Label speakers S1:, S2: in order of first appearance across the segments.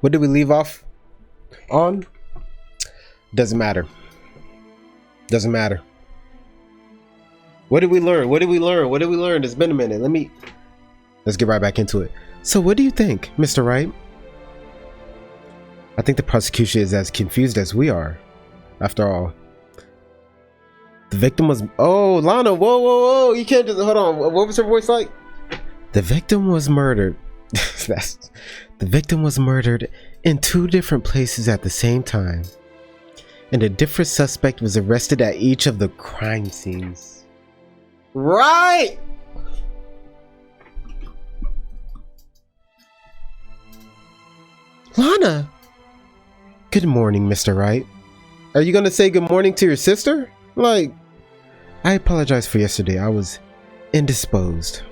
S1: What did we leave off on? Doesn't matter. Doesn't matter. What did we learn? What did we learn? What did we learn? It's been a minute. Let's get right back into it. So what do you think, Mr. Wright? I think the prosecution is as confused as we are. After all, the victim was... Oh, Lana, whoa, whoa, whoa. You can't just... Hold on. What was her voice like? The victim was murdered. The victim was murdered in 2 different places at the same time. And a different suspect was arrested at each of the crime scenes. Right! Lana! Good morning, Mr. Wright. Are you gonna say good morning to your sister? Like, I apologize for yesterday. I was indisposed.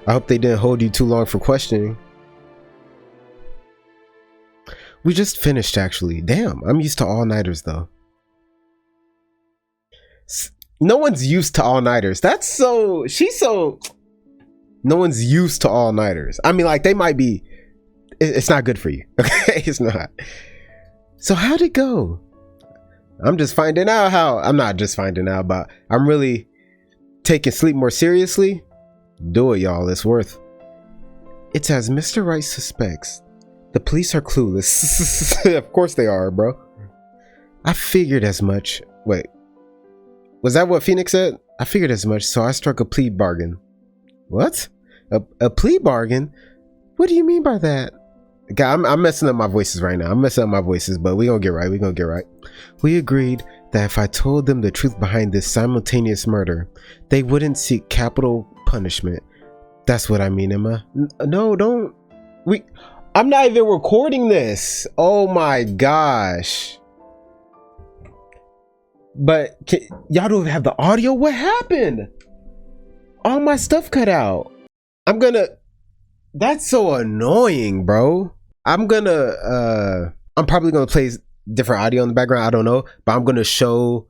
S1: I hope they didn't hold you too long for questioning. We just finished, actually. Damn, I'm used to all-nighters, though. No one's used to all-nighters. That's so... She's so... No one's used to all-nighters. I mean, like, they might be... It's not good for you. Okay? It's not. So how'd it go? I'm just finding out how... I'm not just finding out, but I'm really taking sleep more seriously. Do it, y'all. It's worth. It's as Mr. Wright suspects. The police are clueless. Of course they are, bro. I figured as much. Wait. Was that what Phoenix said? I figured as much, so I struck a plea bargain. What? A plea bargain? What do you mean by that? God, I'm messing up my voices right now. I'm messing up my voices, but we gonna get right. We gonna get right. We agreed that if I told them the truth behind this simultaneous murder, they wouldn't seek capital punishment. That's what I mean, Emma. No, don't. I'm not even recording this. Oh my gosh. But y'all don't have the audio? What happened? All my stuff cut out. That's so annoying, bro. I'm probably gonna play different audio in the background. I don't know, but I'm gonna show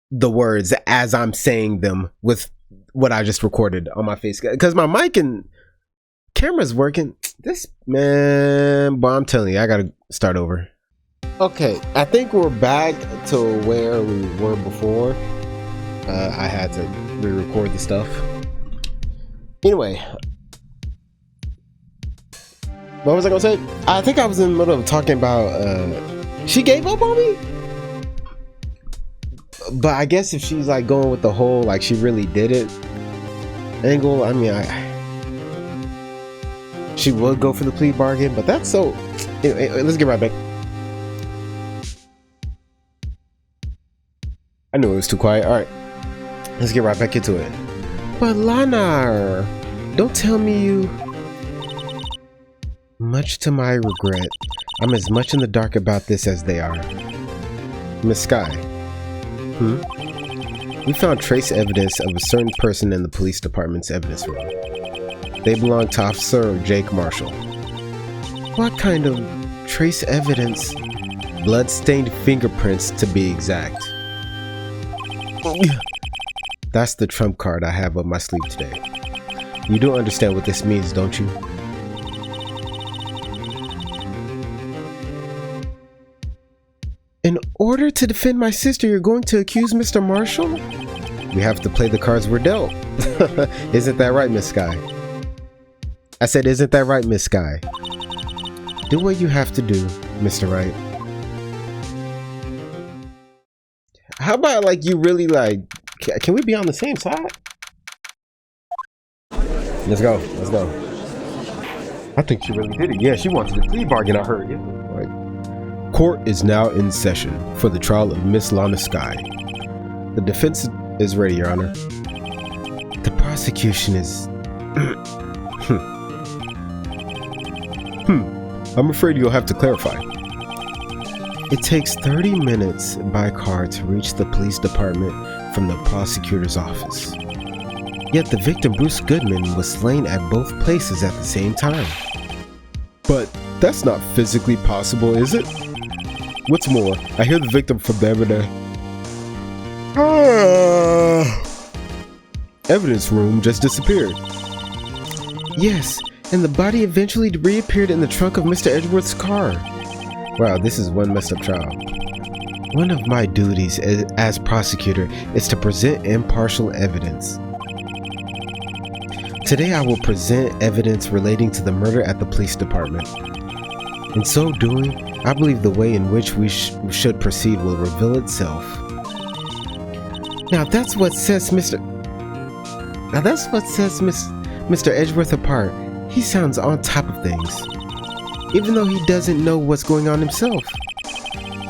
S1: the words as I'm saying them with what I just recorded on my face, because my mic and camera's working. This man, but I'm telling you, I gotta start over. Okay, I think we're back to where we were before. I had to re-record the stuff. Anyway, what was I gonna say? I think I was in the middle of talking about she gave up on me. But I guess if she's like going with the whole like she really did it angle, I mean, she would go for the plea bargain, but that's so... Anyway, let's get right back. I knew it was too quiet. Alright, let's get right back into it. But Lana, don't tell me you... Much to my regret, I'm as much in the dark about this as they are. Miss Sky. We found trace evidence of a certain person in the police department's evidence room. They belong to Officer Jake Marshall. What kind of trace evidence? Blood-stained fingerprints, to be exact. That's the trump card I have up my sleeve today. You do understand what this means, don't you? In order to defend my sister, you're going to accuse Mr. Marshall? We have to play the cards we're dealt. Isn't that right, Miss Sky? I said, isn't that right, Miss Sky? Do what you have to do, Mr. Wright. How about, like, you really, like... Can we be on the same side? Let's go. Let's go. I think she really did it. Yeah, she wanted the plea bargain, I heard. Yeah. Right. Court is now in session for the trial of Miss Lana Sky. The defense is ready, Your Honor. The prosecution is... I'm afraid you'll have to clarify. It takes 30 minutes by car to reach the police department from the prosecutor's office. Yet the victim, Bruce Goodman, was slain at both places at the same time. But that's not physically possible, is it? What's more, I hear the victim from the evidence room just disappeared. Yes, And the body eventually reappeared in the trunk of Mr. Edgeworth's car. Wow, this is one messed up trial. One of my duties as prosecutor is to present impartial evidence. Today I will present evidence relating to the murder at the police department. In so doing, I believe the way in which we should proceed will reveal itself. Now that's what sets Mr. Edgeworth apart. He sounds on top of things, even though he doesn't know what's going on himself.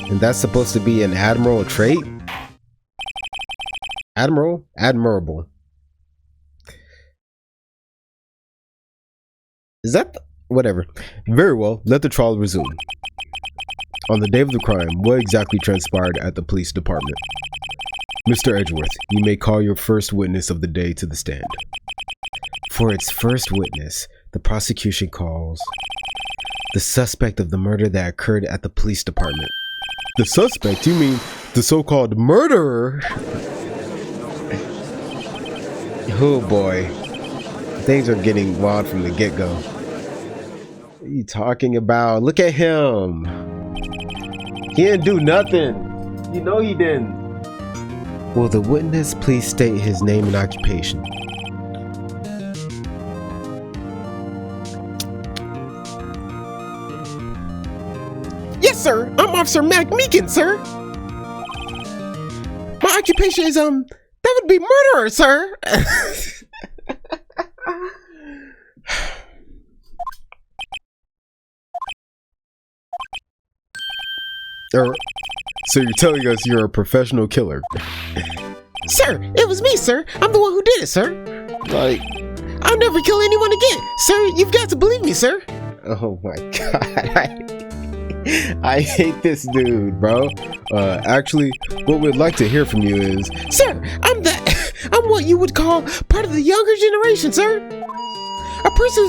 S1: And that's supposed to be an admirable trait? Admirable. Is that whatever? Very well, let the trial resume. On the day of the crime, what exactly transpired at the police department? Mr. Edgeworth, you may call your first witness of the day to the stand. For its first witness, the prosecution calls the suspect of the murder that occurred at the police department. The suspect? You mean the so-called murderer? Oh boy. Things are getting wild from the get-go. What are you talking about? Look at him. He didn't do nothing. You know he didn't. Will the witness please state his name and occupation? Yes, sir. I'm Officer Mac Meekin, sir. My occupation is, that would be murderer, sir. So you're telling us you're a professional killer? Sir, it was me, sir. I'm the one who did it, sir. Like, I'll never kill anyone again. Sir, you've got to believe me, sir. Oh my god. I hate this dude, bro. Actually, what we'd like to hear from you is... Sir, I'm what you would call part of the younger generation, sir. A person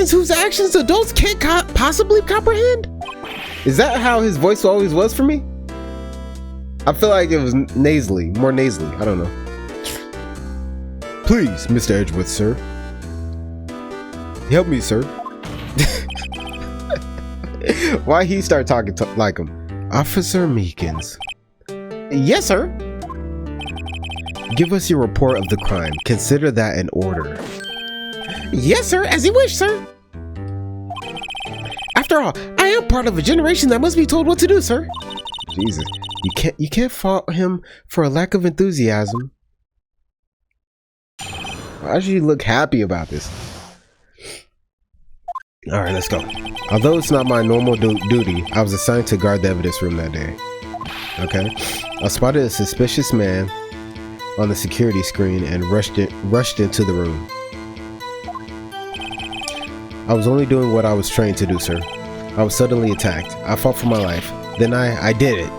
S1: whose actions adults can't possibly comprehend. Is that how his voice always was for me? I feel like it was more nasally. I don't know. Please, Mr. Edgeworth, sir. Help me, sir. Why he start talking like him? Officer Meekins. Yes, sir. Give us your report of the crime. Consider that an order. Yes, sir. As you wish, sir. After all, I am part of a generation that must be told what to do, sir. Jesus, you can't fault him for a lack of enthusiasm. Why should you look happy about this? All right, let's go. Although it's not my normal duty, I was assigned to guard the evidence room that day. Okay, I spotted a suspicious man on the security screen and rushed into the room. I was only doing what I was trained to do, sir. I was suddenly attacked. I fought for my life. Then I did it.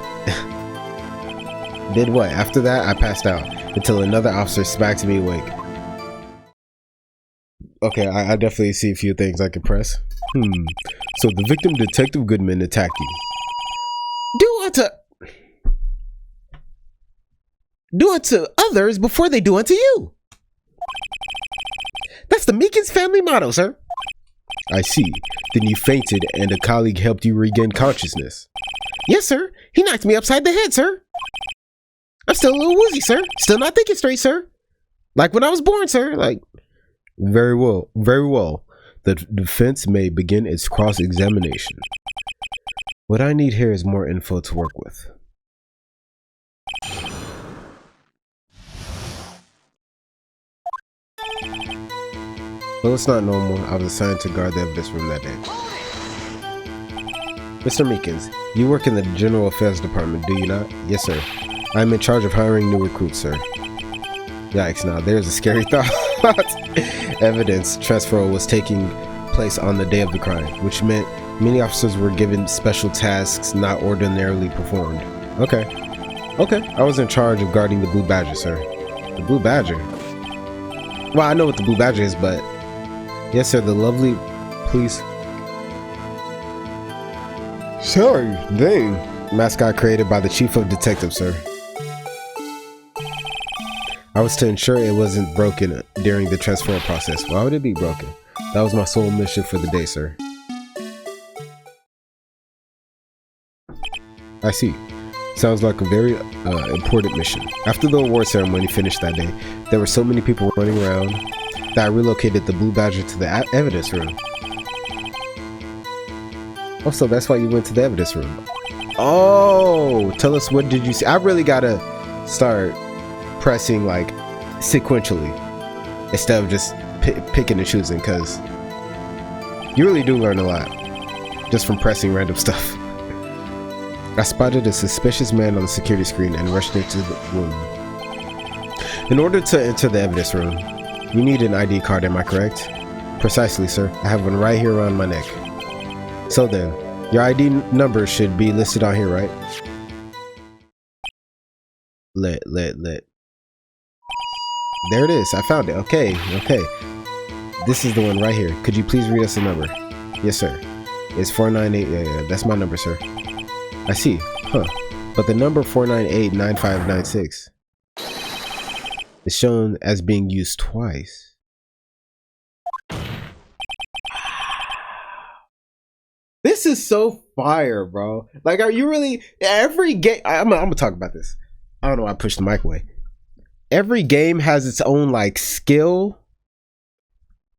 S1: Did what? After that, I passed out until another officer smacked me awake. Okay, I definitely see a few things I can press. So the victim, Detective Goodman, attacked you. Do unto others before they do unto you. That's the Meekins family motto, sir. I see. Then you fainted and a colleague helped you regain consciousness. Yes, sir. He knocked me upside the head, sir. I'm still a little woozy, sir. Still not thinking straight, sir. Like when I was born, sir. Like. Very well. Very well. The defense may begin its cross-examination. What I need here is more info to work with. Well, it's not normal. I was assigned to guard the evidence room that day. Mr. Meekins, you work in the General Affairs Department, do you not? Yes, sir. I'm in charge of hiring new recruits, sir. Yikes, now there's a scary thought. Evidence transfer was taking place on the day of the crime, which meant many officers were given special tasks not ordinarily performed. Okay, I was in charge of guarding the Blue Badger, sir. The Blue Badger? Well, I know what the Blue Badger is, but... Yes, sir, the lovely police... Sorry, dang. Mascot created by the Chief of Detectives, sir. I was to ensure it wasn't broken during the transfer process. Why would it be broken? That was my sole mission for the day, sir. I see. Sounds like a very important mission. After the award ceremony finished that day, there were so many people running around that I relocated the Blue Badger to the evidence room. Oh, so that's why you went to the evidence room. Oh, tell us, what did you see? I really gotta start pressing like sequentially instead of just picking and choosing, because you really do learn a lot just from pressing random stuff. I spotted a suspicious man on the security screen and rushed into the room. In order to enter the evidence room, you need an ID card, am I correct? Precisely, sir. I have one right here around my neck. So then, your ID number should be listed on here, right? Lit. There it is. I found it. Okay. This is the one right here. Could you please read us the number? Yes, sir. It's 498. Yeah, that's my number, sir. I see. Huh. But the number 498-9596 is shown as being used twice. This is so fire, bro. Like, are you really... Every game... I'm gonna talk about this. I don't know why I pushed the mic away. Every game has its own, like, skill,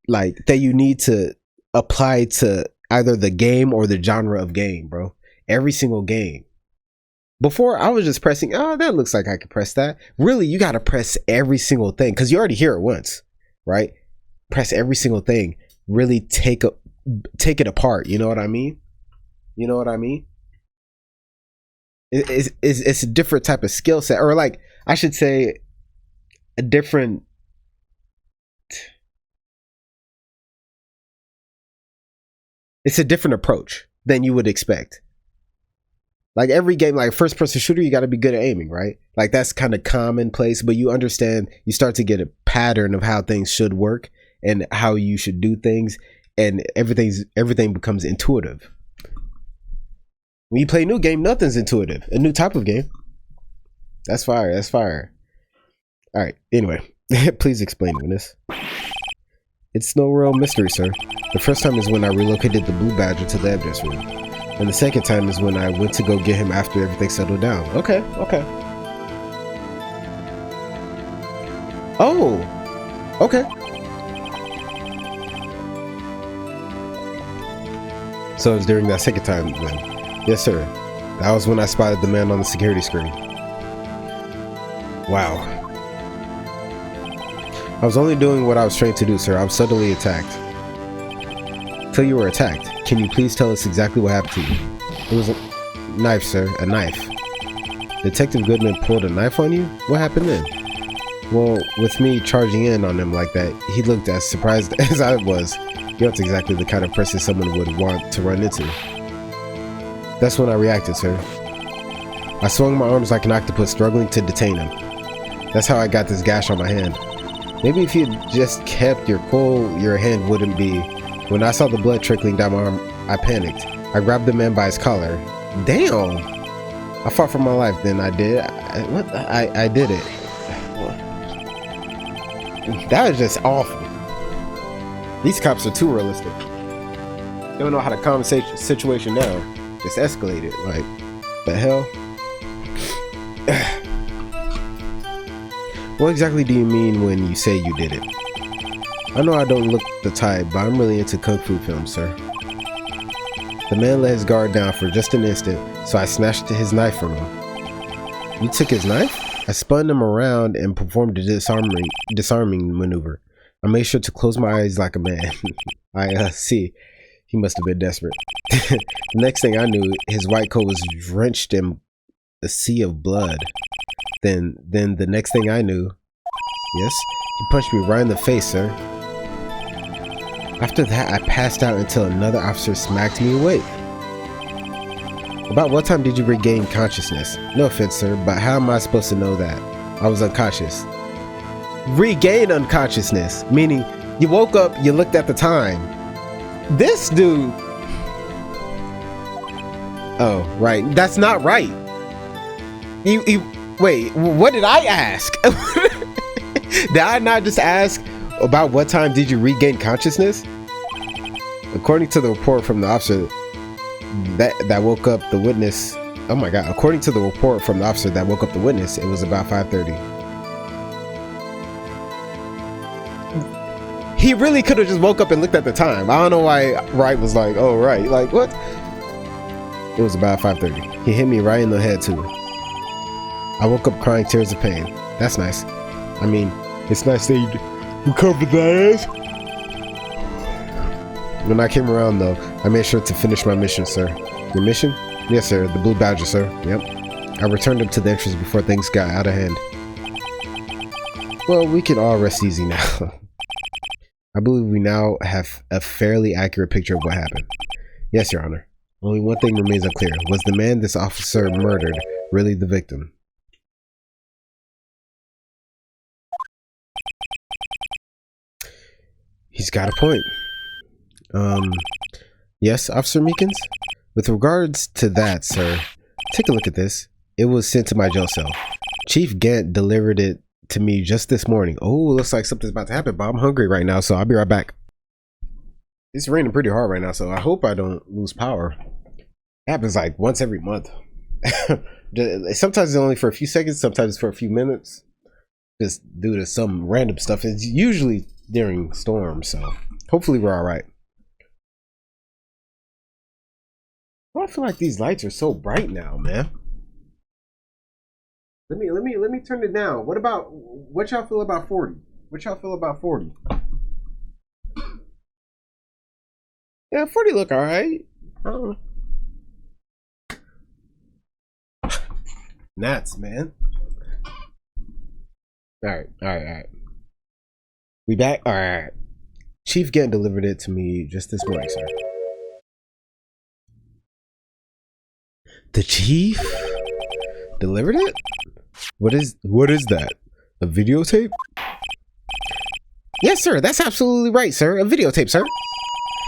S1: like, that you need to apply to either the game or the genre of game, bro. Every single game. Before, I was just pressing, oh, that looks like I could press that. Really, you got to press every single thing, because you already hear it once, right? Press every single thing. Really take it apart. You know what I mean? It's a different type of skill set, or like, I should say, a different... It's a different approach than you would expect. Like every game, like first person shooter, you got to be good at aiming, right? Like that's kind of commonplace, but you understand, you start to get a pattern of how things should work and how you should do things, and everything becomes intuitive. When you play a new game, nothing's intuitive. A new type of game. That's fire. All right. Anyway, please explain this. It's no real mystery, sir. The first time is when I relocated the Blue Badger to the evidence room. And the second time is when I went to go get him after everything settled down. Okay. Oh, okay. So it was during that second time then. Yes, sir. That was when I spotted the man on the security screen. Wow. I was only doing what I was trained to do, sir. I was suddenly attacked. Till you were attacked. Can you please tell us exactly what happened to you? It was a knife, sir. A knife. Detective Goodman pulled a knife on you? What happened then? Well, with me charging in on him like that, he looked as surprised as I was. You're not exactly the kind of person someone would want to run into. That's when I reacted, sir. I swung my arms like an octopus, struggling to detain him. That's how I got this gash on my hand. Maybe if you just kept your cool, your hand wouldn't be... When I saw the blood trickling down my arm, I panicked. I grabbed the man by his collar. Damn! I fought for my life then, I did. I did it. That was just awful. These cops are too realistic. They don't know how to calm the situation down. Just escalate it. Like, the hell? What exactly do you mean when you say you did it? I know I don't look the type, but I'm really into kung fu films, sir. The man let his guard down for just an instant, so I snatched his knife from him. You took his knife? I spun him around and performed a disarming maneuver. I made sure to close my eyes like a man. I see. He must have been desperate. The next thing I knew, his white coat was drenched in a sea of blood. Then the next thing I knew, yes, he punched me right in the face, sir. After that, I passed out until another officer smacked me awake. About what time did you regain consciousness? No offense, sir, but how am I supposed to know that? I was unconscious. Regain unconsciousness, meaning you woke up, you looked at the time. This dude... Oh, right. That's not right. Wait, what did I ask? Did I not just ask about what time did you regain consciousness? According to the report from the officer that woke up the witness. Oh my god. According to the report from the officer that woke up the witness, it was about 5:30. He really could have just woke up and looked at the time. I don't know why Wright was like, oh right, like what? It was about 5:30. He hit me right in the head too. I woke up crying tears of pain. That's nice. I mean, it's nice that you covered that ass. When I came around though, I made sure to finish my mission, sir. Your mission? Yes, sir. The Blue Badger, sir. Yep. I returned him to the entrance before things got out of hand. Well, we can all rest easy now. I believe we now have a fairly accurate picture of what happened. Yes, Your Honor. Only one thing remains unclear. Was the man this officer murdered really the victim? He's got a point. Yes, Officer Meekins? With regards to that, sir, take a look at this. It was sent to my jail cell. Chief Gant delivered it to me just this morning. Oh, looks like something's about to happen, but I'm hungry right now, so I'll be right back. It's raining pretty hard right now, so I hope I don't lose power. It happens like once every month. Sometimes it's only for a few seconds, sometimes it's for a few minutes. Just due to some random stuff. It's usually during storms, so hopefully we're all right. I feel like these lights are so bright now, man. Let me turn it down. What y'all feel about 40? What y'all feel about 40? Yeah, 40 look all right. I don't know. Nuts, man. All right. We back? All right. Chief Gant delivered it to me just this morning, sir. The chief delivered it? What is that? A videotape? Yes, sir. That's absolutely right, sir. A videotape, sir.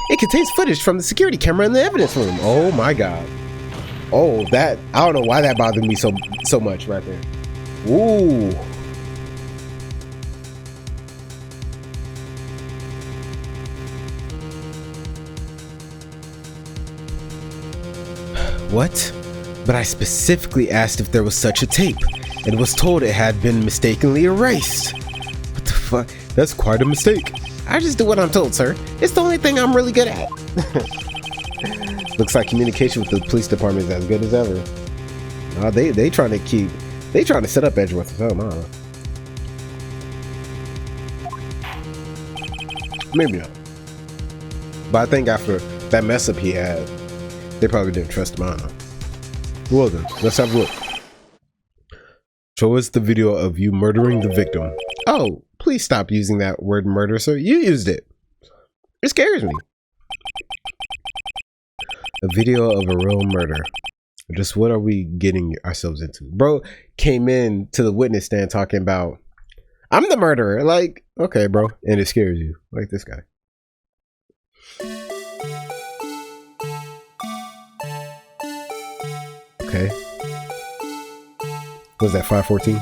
S1: It contains footage from the security camera in the evidence room. Oh my god. Oh, that, I don't know why that bothered me so much right there. Ooh. What? But I specifically asked if there was such a tape, and was told it had been mistakenly erased. What the fuck? That's quite a mistake. I just do what I'm told, sir. It's the only thing I'm really good at. Looks like communication with the police department is as good as ever. They trying to set up Edgeworth or something, I don't know. Maybe not. But I think after that mess up he had, they probably didn't trust him, I don't know. Well then, let's have a look. Show us the video of you murdering the victim. Oh, please stop using that word murder, sir. You used it. It scares me. A video of a real murder. Just what are we getting ourselves into? Bro came in to the witness stand talking about, I'm the murderer. Like, okay, bro. And it scares you. Like this guy. Okay. Was that 514?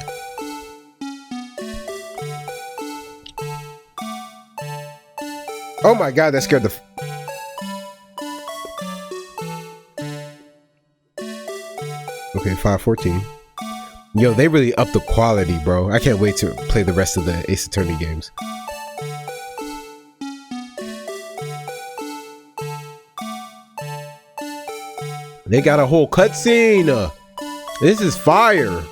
S1: Oh my god, that scared the okay, 514. Yo, they really upped the quality, bro. I can't wait to play the rest of the Ace Attorney games. They got a whole cutscene. This is fire.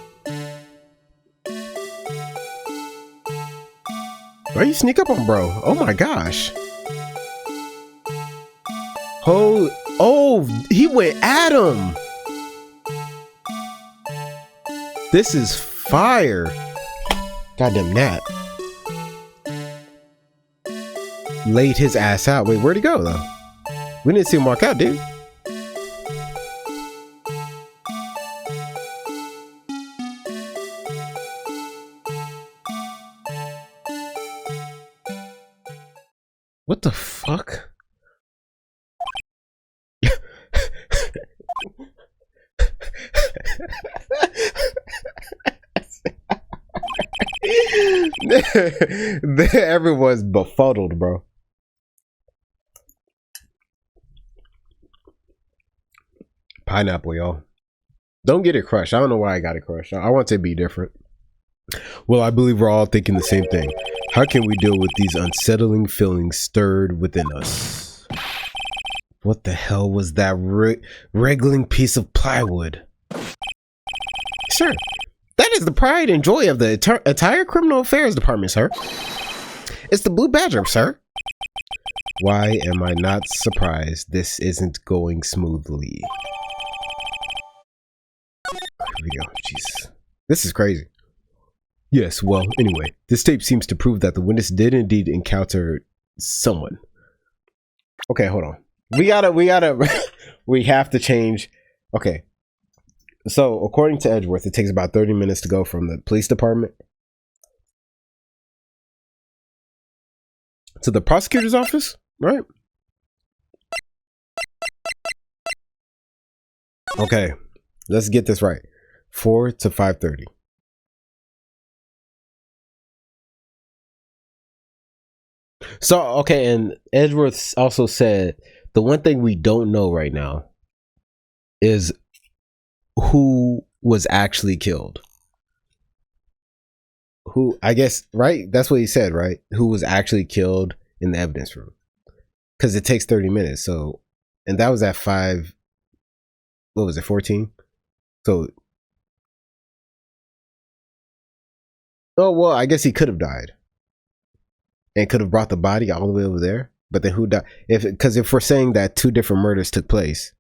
S1: Why you sneak up on bro? Oh my gosh. Oh, he went at him. This is fire. Goddamn Nat. Laid his ass out. Wait, where'd he go though? We didn't see him walk out, dude. What the fuck? Everyone's befuddled, bro. Pineapple, y'all. Don't get it crushed. I don't know why I got it crushed. I want it to be different. Well, I believe we're all thinking the same thing. How can we deal with these unsettling feelings stirred within us? What the hell was that wriggling piece of plywood? Sir, that is the pride and joy of the entire criminal affairs department, sir. It's the Blue Badger, sir. Why am I not surprised this isn't going smoothly? Video, jeez. This is crazy. Yes, well, anyway, this tape seems to prove that the witness did indeed encounter someone. Okay, hold on. We have to change. Okay. So, according to Edgeworth, it takes about 30 minutes to go from the police department to the prosecutor's office, right? Okay, let's get this right. 4 to 5:30. So, okay, and Edgeworth also said the one thing we don't know right now is who was actually killed. Who, I guess, right? That's what he said, right? Who was actually killed in the evidence room. Because it takes 30 minutes. So, and that was at 5, what was it, 14? So, oh, well, I guess he could have died. And could have brought the body all the way over there. But then who died? Because if we're saying that 2 different murders took place,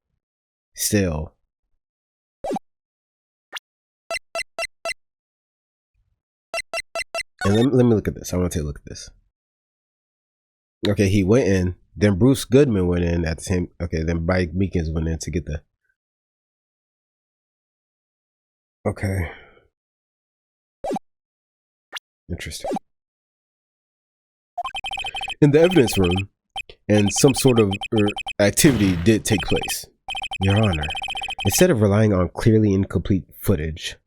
S1: still. And let me look at this. I want to take a look at this. Okay, he went in. Then Bruce Goodman went in at the same. Okay, then Mike Meekins went in to get the. Okay. Interesting. In the evidence room, and some sort of activity did take place. Your Honor, instead of relying on clearly incomplete footage,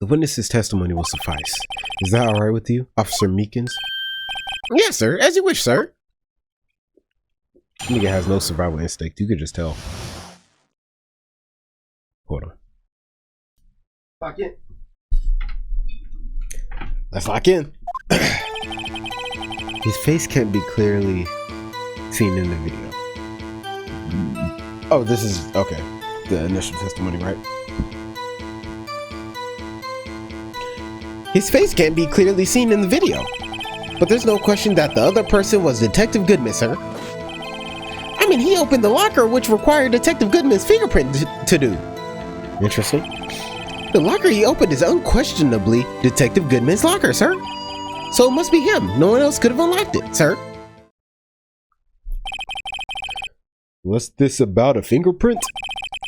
S1: the witness's testimony will suffice. Is that all right with you, Officer Meekins? Yes, sir. As you wish, sir. Nigga has no survival instinct. You could just tell. Hold on. Lock in. Let's lock in. His face can't be clearly seen in the video. Oh, this is okay. The initial testimony, right? His face can't be clearly seen in the video. But there's no question that the other person was Detective Goodman, sir. I mean, he opened the locker, which required Detective Goodman's fingerprint to do. Interesting. The locker he opened is unquestionably Detective Goodman's locker, sir. So it must be him. No one else could have unlocked it, sir. What's this about a fingerprint?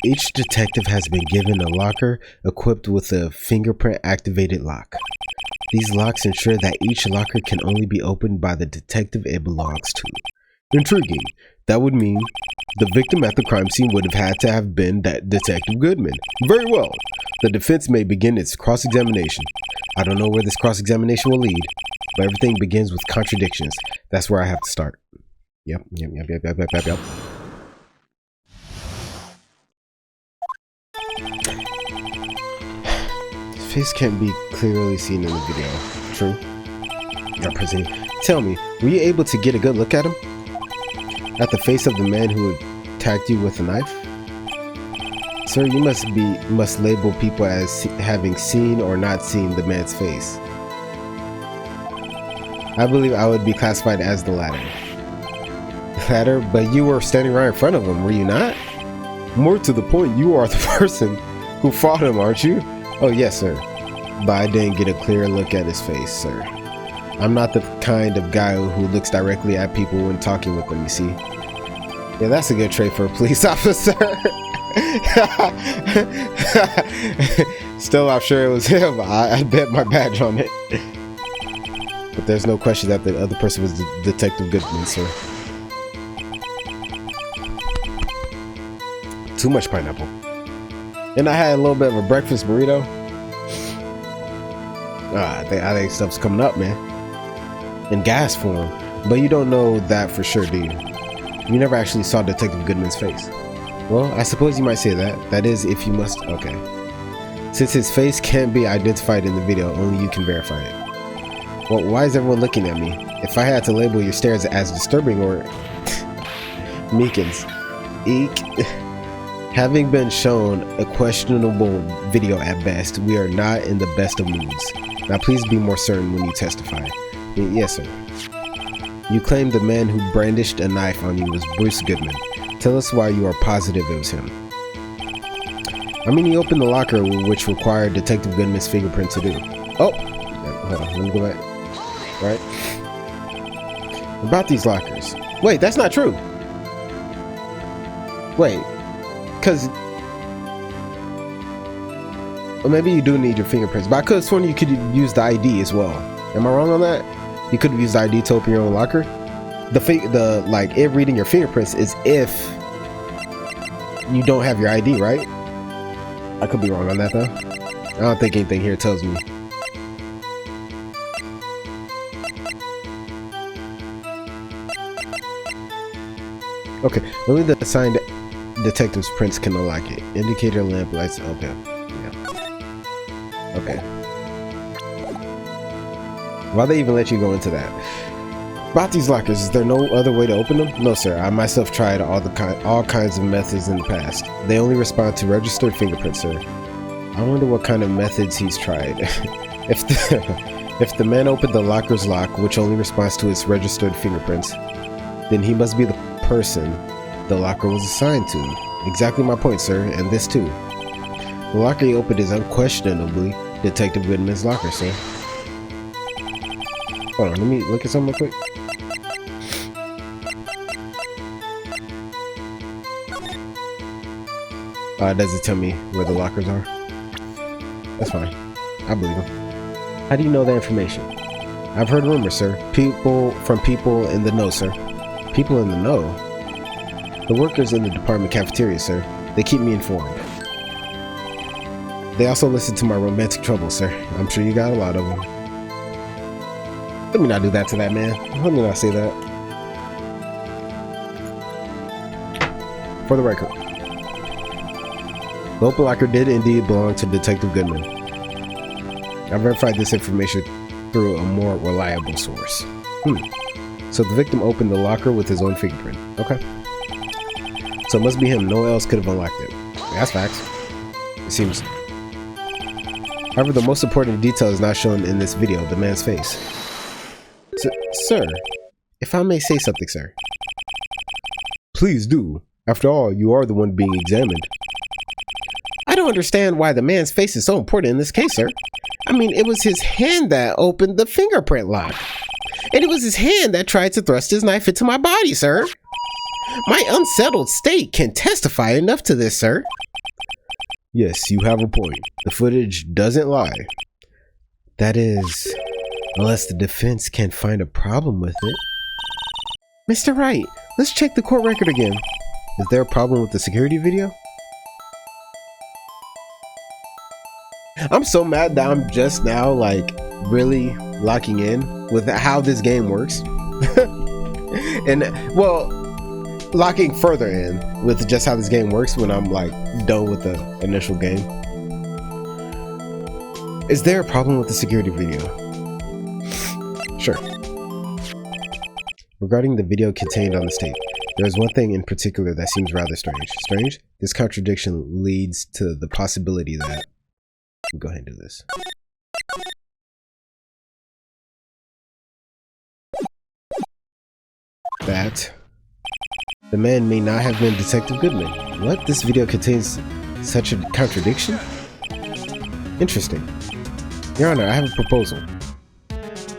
S1: Each detective has been given a locker equipped with a fingerprint-activated lock. These locks ensure that each locker can only be opened by the detective it belongs to. Intriguing. That would mean the victim at the crime scene would have had to have been that Detective Goodman. Very well. The defense may begin its cross-examination. I don't know where this cross-examination will lead, but everything begins with contradictions. That's where I have to start. Yep. His face can't be clearly seen in the video. True. Now, President, tell me, were you able to get a good look at him? At the face of the man who attacked you with a knife? Sir, you must label people as having seen or not seen the man's face. I believe I would be classified as the latter. Latter? But you were standing right in front of him, were you not? More to the point, you are the person who fought him, aren't you? Oh, yes, sir. But I didn't get a clear look at his face, sir. I'm not the kind of guy who looks directly at people when talking with them, you see. Yeah, that's a good trait for a police officer. Still, I'm sure it was him. I bet my badge on it. But there's no question that the other person was Detective Goodman, sir. Too much pineapple. And I had a little bit of a breakfast burrito. I think stuff's coming up, man. In gas form. But you don't know that for sure, do you? You never actually saw Detective Goodman's face. Well, I suppose you might say that. That is, if you must. Okay. Since his face can't be identified in the video, only you can verify it. Well, why is everyone looking at me? If I had to label your stares as disturbing or Meekins, eek. Having been shown a questionable video at best, we are not in the best of moods. Now please be more certain when you testify. Yes, sir. You claim the man who brandished a knife on you was Bruce Goodman. Tell us why you are positive it was him. I mean, he opened the locker, which required Detective Goodman's fingerprint to do. Oh! Hold on, let me go back. Right? About these lockers. Wait, that's not true! Wait. Because... Well, maybe you do need your fingerprints, but I could have sworn you could use the ID as well. Am I wrong on that? You could have used the ID to open your own locker? Like, it reading your fingerprints is if you don't have your ID, right? I could be wrong on that, though. I don't think anything here tells me. Okay, only the assigned detective's prints can unlock it. Indicator lamp lights. Okay. Yeah. Okay. Why'd they even let you go into that? About these lockers, is there no other way to open them? No, sir. I myself tried all kinds of methods in the past. They only respond to registered fingerprints, sir. I wonder what kind of methods he's tried. If the man opened the locker's lock, which only responds to its registered fingerprints, then he must be the person the locker was assigned to. Exactly my point, sir, and this too. The locker he opened is unquestionably Detective Goodman's locker, sir. Hold on, let me look at something real quick. Does it tell me where the lockers are? That's fine. I believe him. How do you know that information? I've heard rumors, sir. From people in the know, sir. People in the know? The workers in the department cafeteria, sir. They keep me informed. They also listen to my romantic troubles, sir. I'm sure you got a lot of them. Let me not do that to that man. Let me not say that. For the record, the open locker did indeed belong to Detective Goodman. I verified this information through a more reliable source. So the victim opened the locker with his own fingerprint. Okay. So it must be him. No one else could have unlocked it. That's facts. It seems. However, the most important detail is not shown in this video, the man's face. Sir, if I may say something, sir. Please do. After all, you are the one being examined. I don't understand why the man's face is so important in this case, sir. I mean, it was his hand that opened the fingerprint lock. And it was his hand that tried to thrust his knife into my body, sir. My unsettled state can testify enough to this, sir. Yes, you have a point. The footage doesn't lie. That is, unless the defense can find a problem with it. Mr. Wright, let's check the court record again. Is there a problem with the security video? I'm so mad that I'm just now, like, really locking in with how this game works. And, well, locking further in with just how this game works when I'm, like, done with the initial game. Is there a problem with the security video? Sure. Regarding the video contained on this tape, there is one thing in particular that seems rather strange. Strange? This contradiction leads to the possibility that... We'll go ahead and do this. That the man may not have been Detective Goodman. What? This video contains such a contradiction? Interesting. Your Honor, I have a proposal.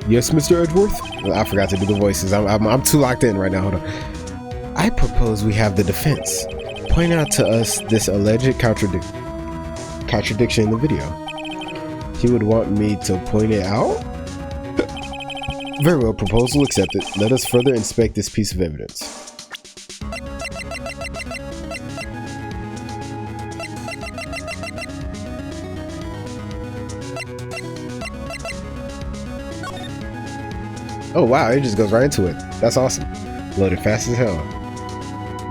S1: Yes, Mr. Edgeworth? Well, I forgot to do the voices. I'm too locked in right now. Hold on. I propose we have the defense point out to us this alleged contradiction in the video. He would want me to point it out? Very well, proposal accepted. Let us further inspect this piece of evidence. Oh wow, it just goes right into it. That's awesome. Loaded fast as hell.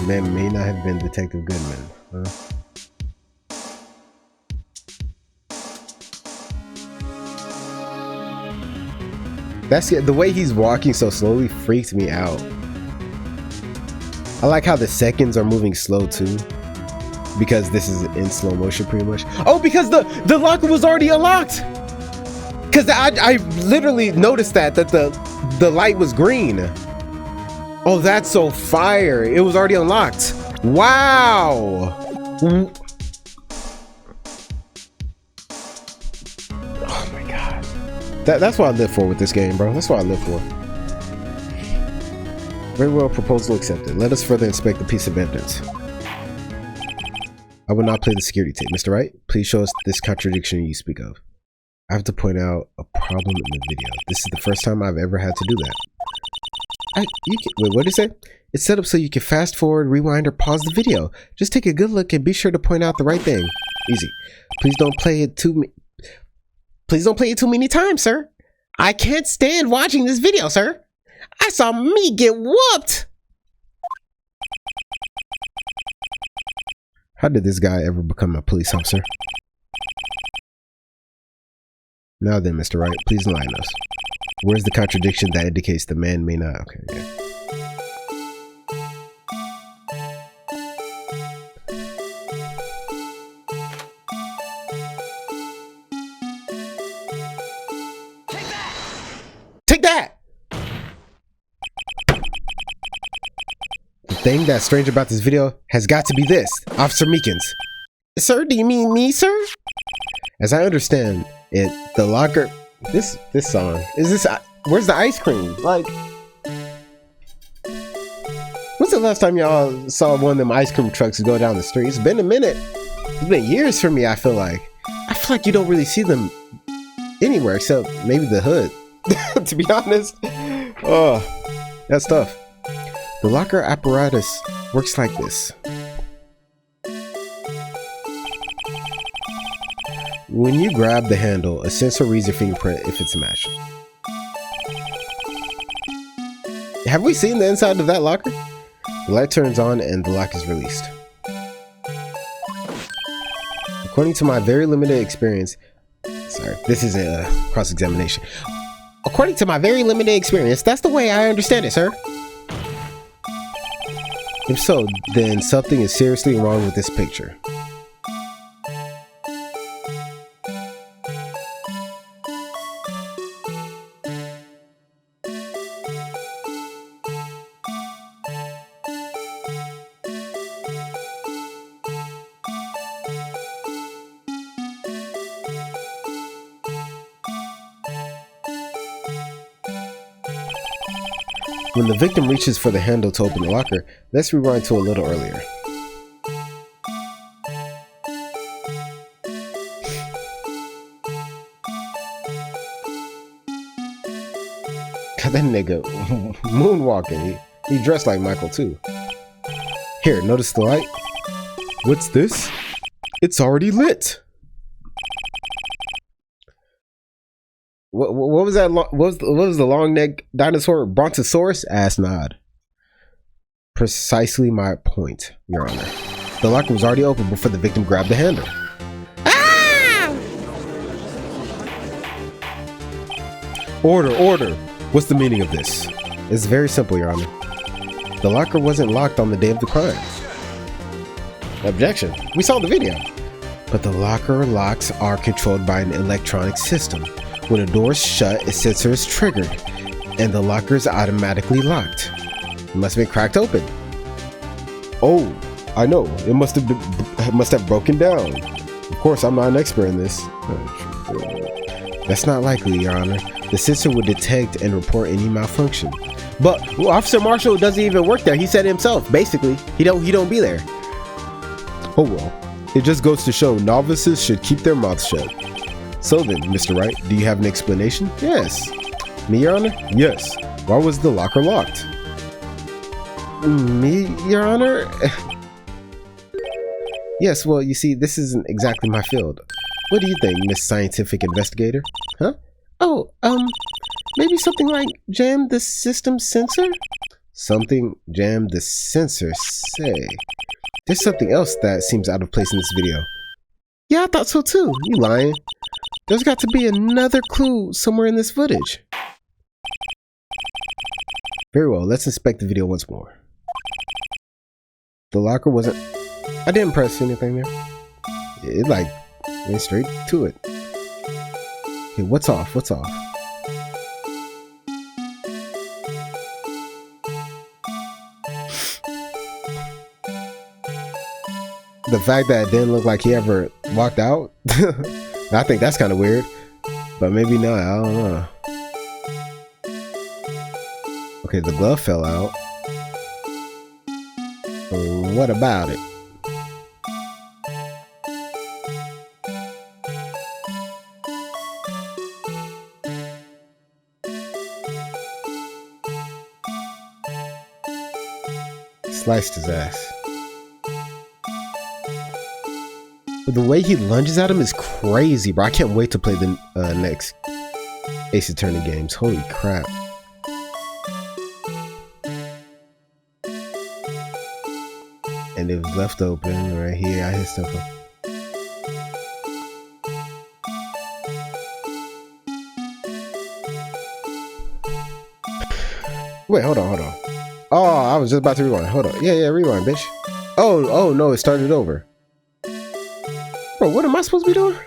S1: Man may not have been Detective Goodman, huh? That's the way he's walking so slowly freaks me out. I like how the seconds are moving slow too, because this is in slow motion pretty much. Oh, because the locker was already unlocked. Because I literally noticed that the light was green. Oh, that's so fire! It was already unlocked. Wow. Oh my god. That's what I live for with this game, bro. That's what I live for. Very well, proposal accepted. Let us further inspect the piece of evidence. I will not play the security tape. Mr. Wright, please show us this contradiction you speak of. I have to point out a problem in the video. This is the first time I've ever had to do that. Wait, what did it say? It's set up so you can fast forward, rewind, or pause the video. Just take a good look and be sure to point out the right thing. Easy. Please don't play it too many times, sir. I can't stand watching this video, sir. I saw me get whooped. How did this guy ever become a police officer? Now then, Mr. Wright, please enlighten us. Where's the contradiction that indicates the man may not? Okay, yeah. Take that! The thing that's strange about this video has got to be this. Officer Meekins. Sir, do you mean me, sir? As I understand it, the locker... This song... Is this... Where's the ice cream? Like... When's the last time y'all saw one of them ice cream trucks go down the street? It's been a minute. It's been years for me, I feel like. I feel like you don't really see them anywhere except maybe the hood. To be honest. Oh, that's tough. The locker apparatus works like this. When you grab the handle, a sensor reads your fingerprint if it's a match. Have we seen the inside of that locker? The light turns on and the lock is released. According to my very limited experience... Sorry, this is a cross-examination. According to my very limited experience, that's the way I understand it, sir. If so, then something is seriously wrong with this picture. When the victim reaches for the handle to open the locker, let's rewind to a little earlier. God, that nigga moonwalking. He dressed like Michael too. Here, notice the light? What's this? It's already lit. What was that? What was the long neck dinosaur? Brontosaurus? Ass nod. Precisely my point, Your Honor. The locker was already open before the victim grabbed the handle. Ah! Order. What's the meaning of this? It's very simple, Your Honor. The locker wasn't locked on the day of the crime. Objection. We saw the video. But the locker locks are controlled by an electronic system. When a door is shut, a sensor is triggered, and the locker is automatically locked. It must have been cracked open. Oh, I know. It must have broken down. Of course, I'm not an expert in this. That's not likely, Your Honor. The sensor would detect and report any malfunction. But Officer Marshall doesn't even work there. He said it himself. Basically, he don't be there. Oh well. It just goes to show novices should keep their mouths shut. So then, Mr. Wright, do you have an explanation? Yes. Me, Your Honor? Yes. Why was the locker locked? Me, Your Honor? Yes, well, you see, this isn't exactly my field. What do you think, Miss Scientific Investigator? Huh? Oh, Maybe something like jam the system sensor? Something jam the sensor, say. There's something else that seems out of place in this video. Yeah, I thought so too. You lying. There's got to be another clue somewhere in this footage. Very well, let's inspect the video once more. The locker wasn't... I didn't press anything there. It like went straight to it. Okay, what's off? What's off? The fact that it didn't look like he ever walked out. I think that's kind of weird, but maybe not. I don't know. Okay, the glove fell out. What about it? Sliced his ass. But the way he lunges at him is crazy, bro. I can't wait to play the next Ace Attorney games. Holy crap. And it was left open right here. I hit stuff up. Wait, hold on. Oh, I was just about to rewind. Hold on. Yeah, rewind, bitch. Oh no, it started over. Bro, what am I supposed to be doing?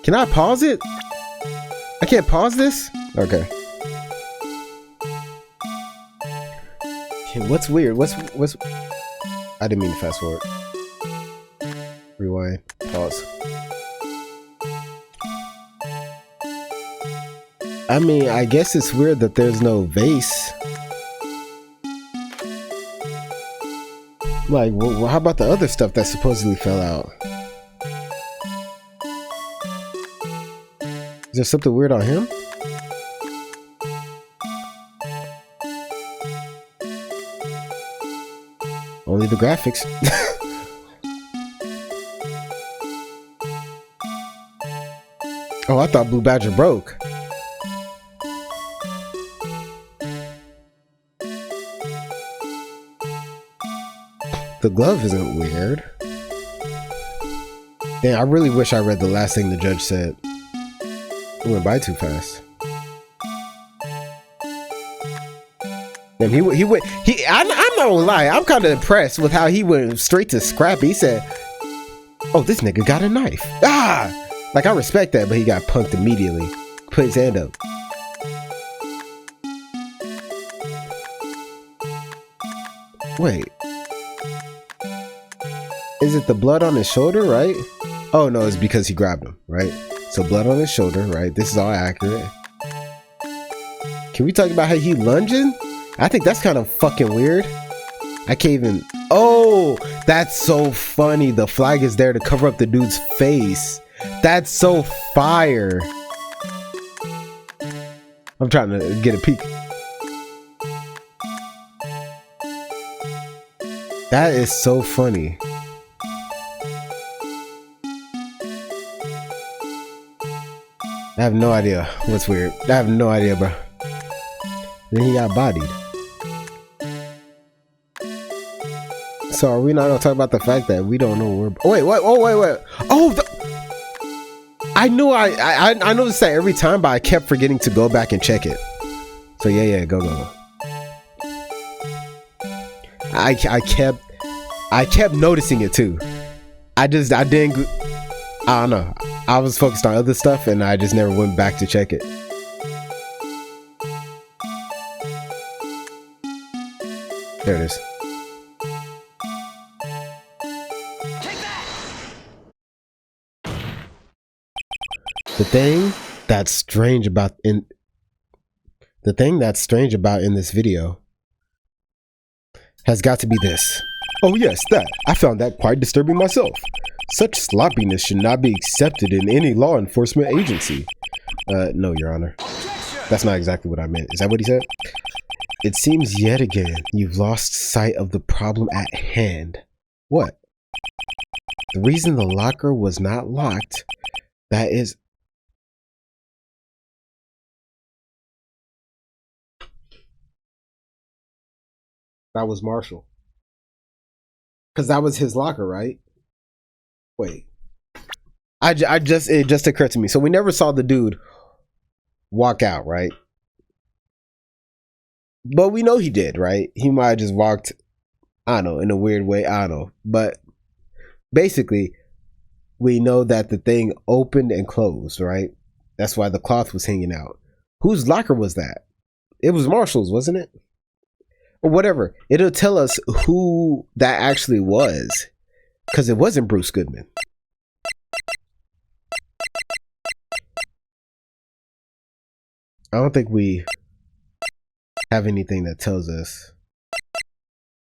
S1: Can I pause it? I can't pause this? Okay. Okay, what's weird? What's I didn't mean to fast forward. Rewind. Pause. I mean, I guess it's weird that there's no vase. Like, well, how about the other stuff that supposedly fell out? Is there something weird on him? Only the graphics. Oh, I thought Blue Badger broke. The glove isn't weird. Damn, I really wish I read the last thing the judge said. It went by too fast. Damn, I'm not gonna lie, I'm kind of impressed with how he went straight to Scrappy. He said, oh, this nigga got a knife. Ah! Like, I respect that, but he got punked immediately. Put his hand up. Wait. Is it the blood on his shoulder, right? Oh no, it's because he grabbed him, right? So blood on his shoulder, right? This is all accurate. Can we talk about how he lunging? I think that's kind of fucking weird. I can't even... Oh, that's so funny. The flag is there to cover up the dude's face. That's so fire. I'm trying to get a peek. That is so funny. I have no idea what's weird. I have no idea, bro. Then he got bodied. So are we not gonna talk about the fact that we don't know where? Oh, wait, what? Oh, wait. Oh, I knew I noticed that every time, but I kept forgetting to go back and check it. So yeah, go. I kept noticing it too. I don't know. I was focused on other stuff and I just never went back to check it. There it is. The thing that's strange about in this video has got to be this. Oh yes, that. I found that quite disturbing myself. Such sloppiness should not be accepted in any law enforcement agency. No, Your Honor. That's not exactly what I meant. Is that what he said? It seems yet again you've lost sight of the problem at hand. What? The reason the locker was not locked, that is... That was Marshall. Because that was his locker, right? Wait. It just occurred to me. So we never saw the dude walk out, right? But we know he did, right? He might have just walked, I don't know, in a weird way. I don't know. But basically, we know that the thing opened and closed, right? That's why the cloth was hanging out. Whose locker was that? It was Marshall's, wasn't it? Or whatever. It'll tell us who that actually was. Because it wasn't Bruce Goodman. I don't think we have anything that tells us.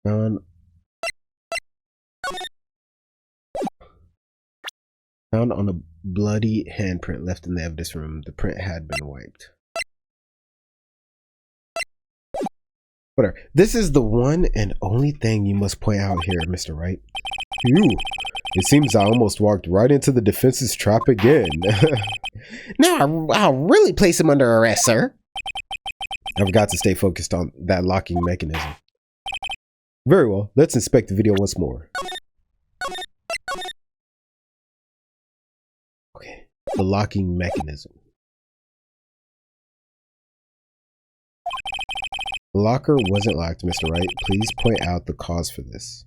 S1: Found on a bloody handprint left in the evidence room. The print had been wiped. Whatever. This is the one and only thing you must point out here, Mr. Wright. Phew. It seems I almost walked right into the defense's trap again. Now I'll really place him under arrest, sir. I forgot to stay focused on that locking mechanism. Very well. Let's inspect the video once more. Okay. The locking mechanism. The locker wasn't locked, Mr. Wright. Please point out the cause for this.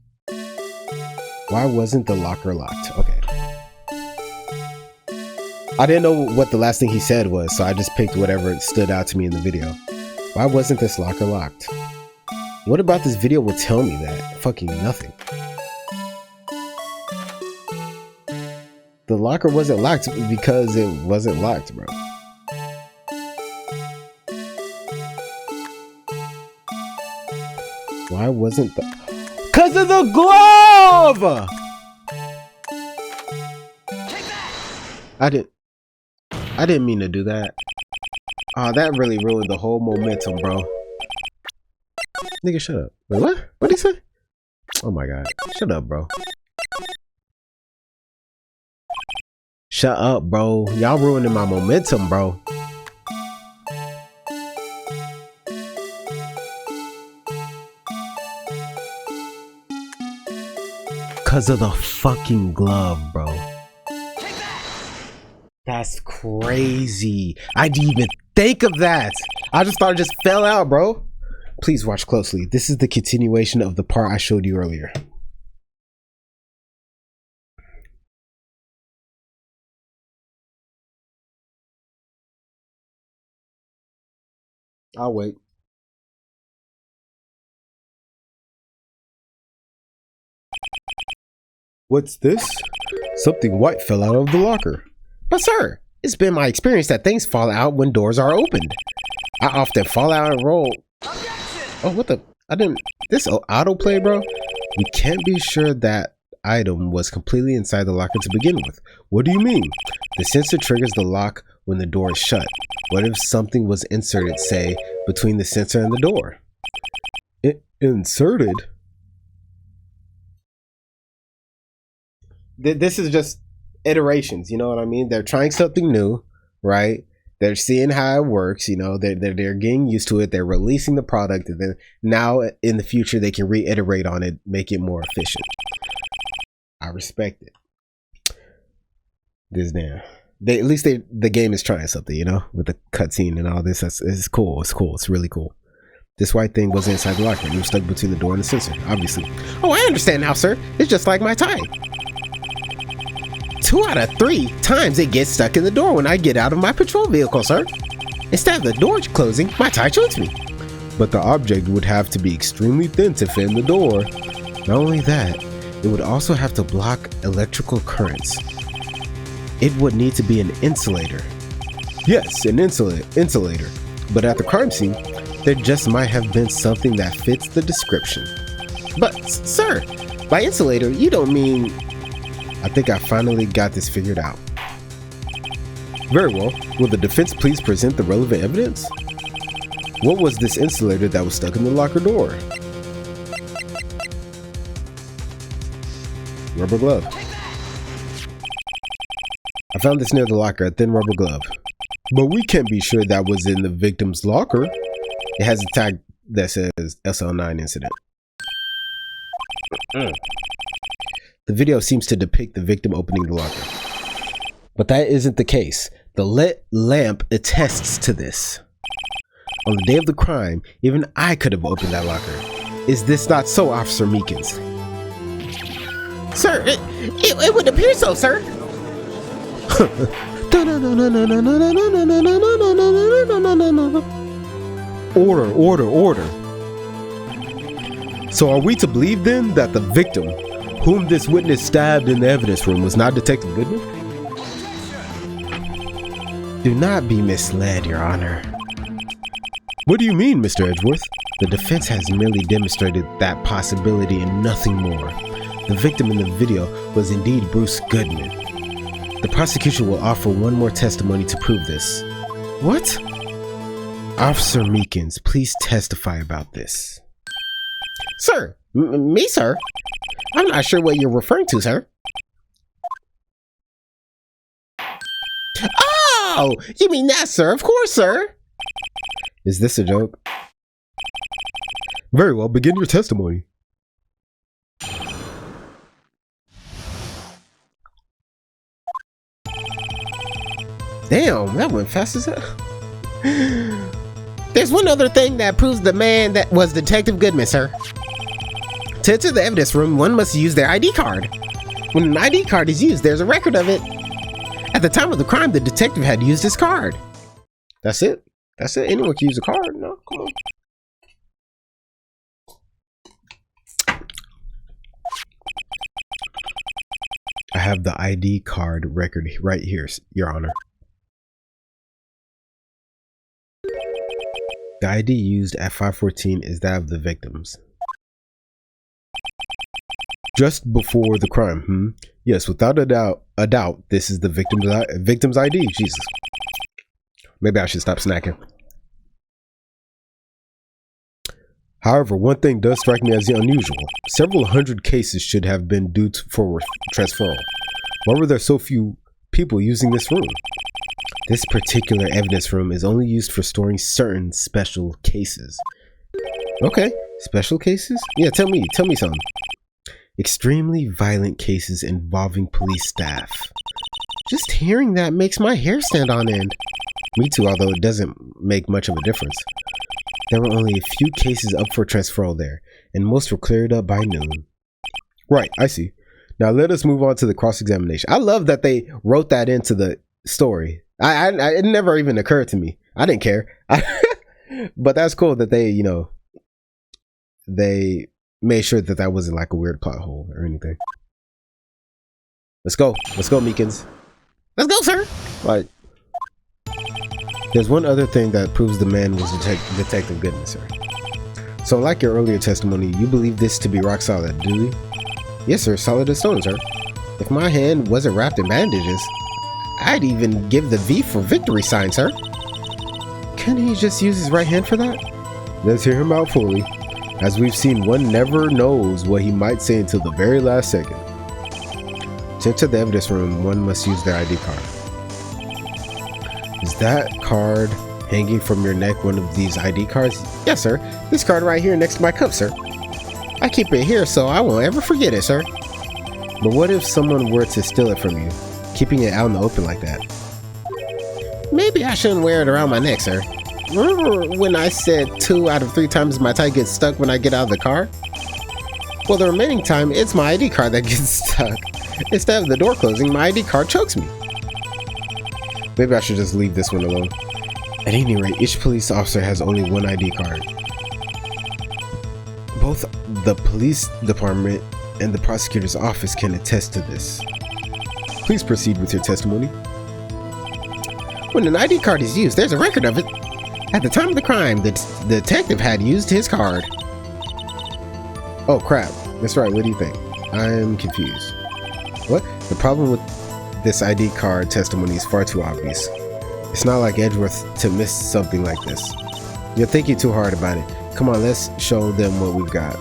S1: Why wasn't the locker locked? Okay. I didn't know what the last thing he said was, so I just picked whatever stood out to me in the video. Why wasn't this locker locked? What about this video would tell me that? Fucking nothing. The locker wasn't locked because it wasn't locked, bro. Why wasn't the... 'Cause of the glove! I didn't mean to do that. Oh, that really ruined the whole momentum, bro. Nigga, shut up. Wait, what? What'd he say? Oh my god. Shut up, bro. Shut up, bro. Y'all ruining my momentum, bro. Cause of the fucking glove, bro. That's crazy. I didn't even think of that. I just thought it just fell out, bro. Please watch closely. This is the continuation of the part I showed you earlier. I'll wait. What's this? Something white fell out of the locker. But sir, it's been my experience that things fall out when doors are opened. I often fall out and roll. Oh, what the? I didn't. This autoplay, bro? We can't be sure that item was completely inside the locker to begin with. What do you mean? The sensor triggers the lock when the door is shut. What if something was inserted, say, between the sensor and the door? Inserted? This is just iterations, you know what I mean? They're trying something new, right? They're seeing how it works, you know, they're getting used to it, they're releasing the product, and then now in the future they can reiterate on it, make it more efficient. I respect it. This damn. At least the game is trying something, you know, with the cutscene and all this. It's cool. It's cool. It's really cool. This white thing was inside the locker. It was stuck between the door and the sensor, obviously. Oh, I understand now, sir. It's just like my tie. 2 out of 3 times it gets stuck in the door when I get out of my patrol vehicle, sir. Instead of the door closing, my tie shoots me. But the object would have to be extremely thin to fit in the door. Not only that, it would also have to block electrical currents. It would need to be an insulator. Yes, an insulator. But at the crime scene, there just might have been something that fits the description. But, sir, by insulator, you don't mean... I think I finally got this figured out. Very well. Will the defense please present the relevant evidence? What was this insulator that was stuck in the locker door? Rubber glove. I found this near the locker, a thin rubber glove. But we can't be sure that was in the victim's locker. It has a tag that says SL9 incident. The video seems to depict the victim opening the locker. But that isn't the case. The lit lamp attests to this. On the day of the crime, even I could have opened that locker. Is this not so, Officer Meekins?
S2: Sir, it would appear so, sir.
S1: Order. So are we to believe then that the victim, whom this witness stabbed in the evidence room, was not Detective Goodman? Do not be misled, Your Honor. What do you mean, Mr. Edgeworth? The defense has merely demonstrated that possibility and nothing more. The victim in the video was indeed Bruce Goodman. The prosecution will offer one more testimony to prove this. What? Officer Meekins, please testify about this.
S2: Sir, me, sir? I'm not sure what you're referring to, sir. Oh, you mean that, sir? Of course, sir.
S1: Is this a joke? Very well, begin your testimony.
S2: Damn, that went fast as hell. There's one other thing that proves the man that was Detective Goodman, sir. To enter the evidence room, one must use their ID card. When an ID card is used, there's a record of it. At the time of the crime, the detective had used his card.
S1: That's it. That's it. Anyone can use a card. No, come on. I have the ID card record right here, Your Honor. The ID used at 514 is that of the victims. Just before the crime, Yes, without a doubt, this is the victim's ID. Jesus. Maybe I should stop snacking. However, one thing does strike me as unusual. Several hundred cases should have been due for transferal. Why were there so few people using this room? This particular evidence room is only used for storing certain special cases. Okay, special cases? Yeah, tell me something. Extremely violent cases involving police staff. Just hearing that makes my hair stand on end. Me too, although it doesn't make much of a difference. There were only a few cases up for transferal there, and most were cleared up by noon. Right, I see. Now let us move on to the cross-examination. I love that they wrote that into the story. It never even occurred to me. I didn't care. But that's cool that they, they made sure that that wasn't like a weird plot hole or anything. Let's go, Meekins.
S2: Let's go, sir.
S1: Right. There's one other thing that proves the man was Detective Goodman, sir. So like your earlier testimony, you believe this to be rock solid, do you? Yes, sir, solid as stone, sir. If my hand wasn't wrapped in bandages, I'd even give the V for victory sign, sir. Couldn't he just use his right hand for that? Let's hear him out fully. As we've seen, one never knows what he might say until the very last second. To enter the evidence room, one must use their ID card. Is that card hanging from your neck one of these ID cards?
S2: Yes, sir. This card right here next to my cup, sir. I keep it here so I won't ever forget it, sir.
S1: But what if someone were to steal it from you, keeping it out in the open like that?
S2: Maybe I shouldn't wear it around my neck, sir. Remember when I said 2 out of 3 times my tie gets stuck when I get out of the car? Well, the remaining time, it's my ID card that gets stuck. Instead of the door closing, my ID card chokes me.
S1: Maybe I should just leave this one alone. At any rate, each police officer has only one ID card. Both the police department and the prosecutor's office can attest to this. Please proceed with your testimony.
S2: When an ID card is used, there's a record of it. At the time of the crime, the detective had used his card.
S1: Oh crap, that's right, what do you think? I'm confused. What? The problem with this ID card testimony is far too obvious. It's not like Edgeworth to miss something like this. You're thinking too hard about it. Come on, let's show them what we've got.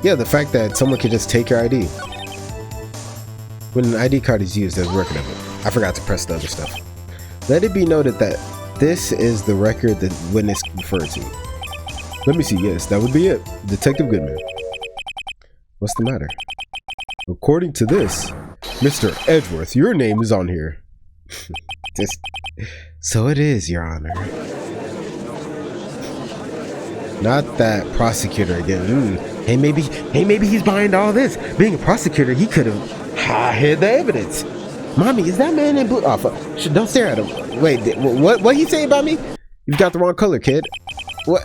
S1: Yeah, the fact that someone can just take your ID. When an ID card is used, there's a record of it. I forgot to press the other stuff. Let it be noted that this is the record the witness referred to. Let me see, yes, that would be it. Detective Goodman. What's the matter? According to this, Mr. Edgeworth, your name is on here. So it is, Your Honor. Not that prosecutor again. Hey, maybe he's behind all this. Being a prosecutor, he could have hid the evidence. Mommy, is that man in blue? Oh, don't stare at him. Wait, what he say about me? You've got the wrong color, kid. What?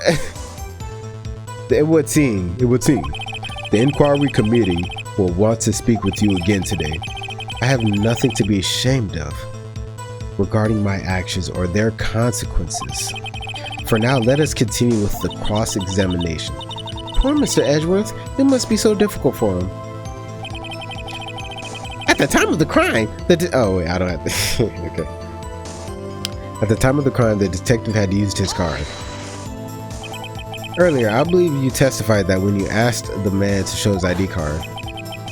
S1: It would seem. The inquiry committee will want to speak with you again today. I have nothing to be ashamed of regarding my actions or their consequences. For now, let us continue with the cross-examination. Poor Mr. Edgeworth, it must be so difficult for him. At the time of the crime, oh wait, I don't have to. Okay. At the time of the crime, the detective had used his card. Earlier, I believe you testified that when you asked the man to show his ID card,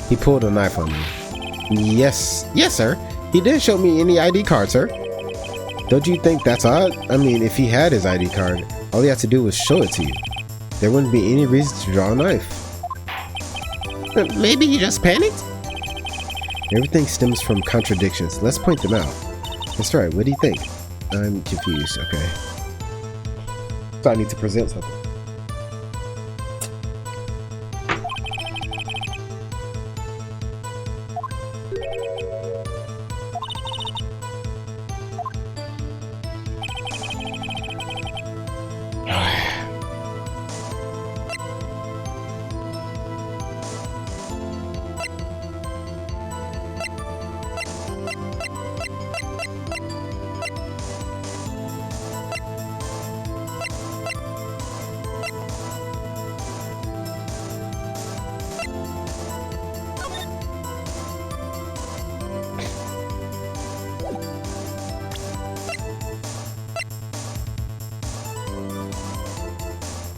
S1: he pulled a knife on you. Yes, sir. He didn't show me any ID card, sir. Don't you think that's odd? I mean, if he had his ID card, all he had to do was show it to you. There wouldn't be any reason to draw a knife. Maybe he just panicked? Everything stems from contradictions. Let's point them out. That's right. What do you think? I'm confused. Okay. So I need to present something.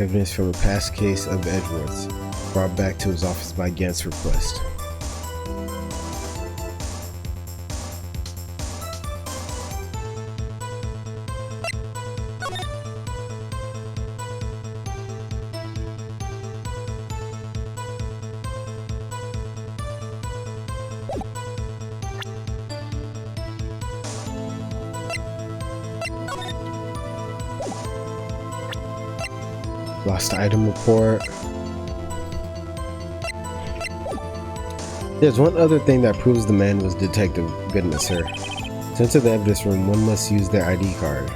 S1: Evidence from a past case of Edgeworth's, brought back to his office by Gant's request. Lost item report. There's one other thing that proves the man was Detective Goodness, sir. To enter the evidence room, one must use their ID card.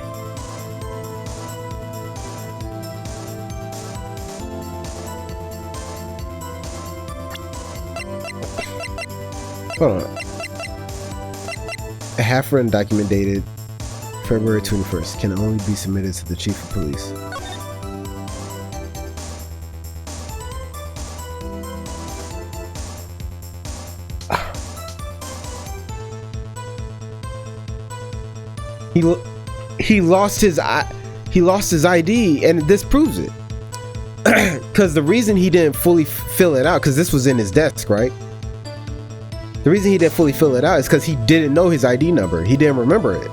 S1: Hold on. A half-written document dated February 21st can only be submitted to the Chief of Police. He lost his ID, and this proves it. Because the reason he didn't fully fill it out, because this was in his desk, right? The reason he didn't fully fill it out is because he didn't know his ID number. He didn't remember it.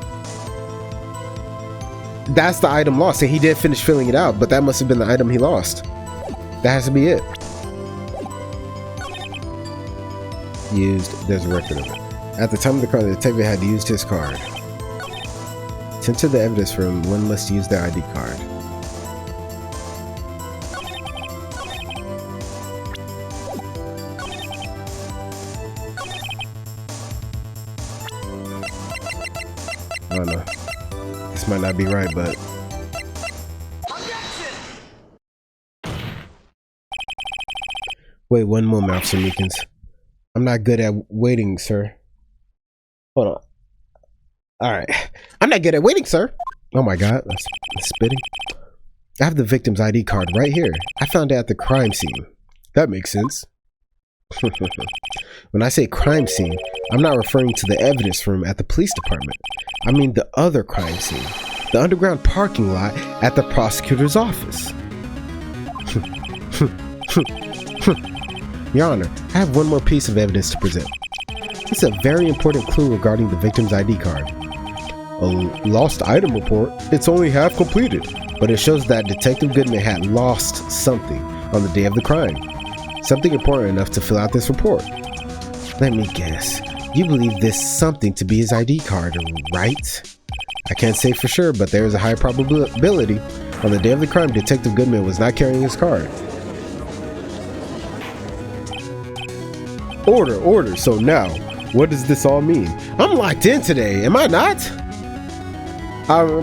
S1: That's the item lost, and he didn't finish filling it out, but that must have been the item he lost. That has to be it. Used, there's a record of it. At the time of the crime, the detective had used his card. To enter the evidence room, one must use their ID card. I don't know. This might not be right, but... Wait one moment, Officer Meekins. I'm not good at waiting, sir. Hold on. Alright. I'm not good at waiting, sir. Oh my god, that's spitting. I have the victim's ID card right here. I found it at the crime scene. That makes sense. When I say crime scene, I'm not referring to the evidence room at the police department. I mean the other crime scene. The underground parking lot at the prosecutor's office. Your Honor, I have one more piece of evidence to present. It's a very important clue regarding the victim's ID card. A lost item report? It's only half completed, but it shows that Detective Goodman had lost something on the day of the crime. Something important enough to fill out this report. Let me guess. You believe this something to be his ID card, right? I can't say for sure, but there is a high probability. On the day of the crime, Detective Goodman was not carrying his card. Order. So now, what does this all mean? I'm locked in today, am I not?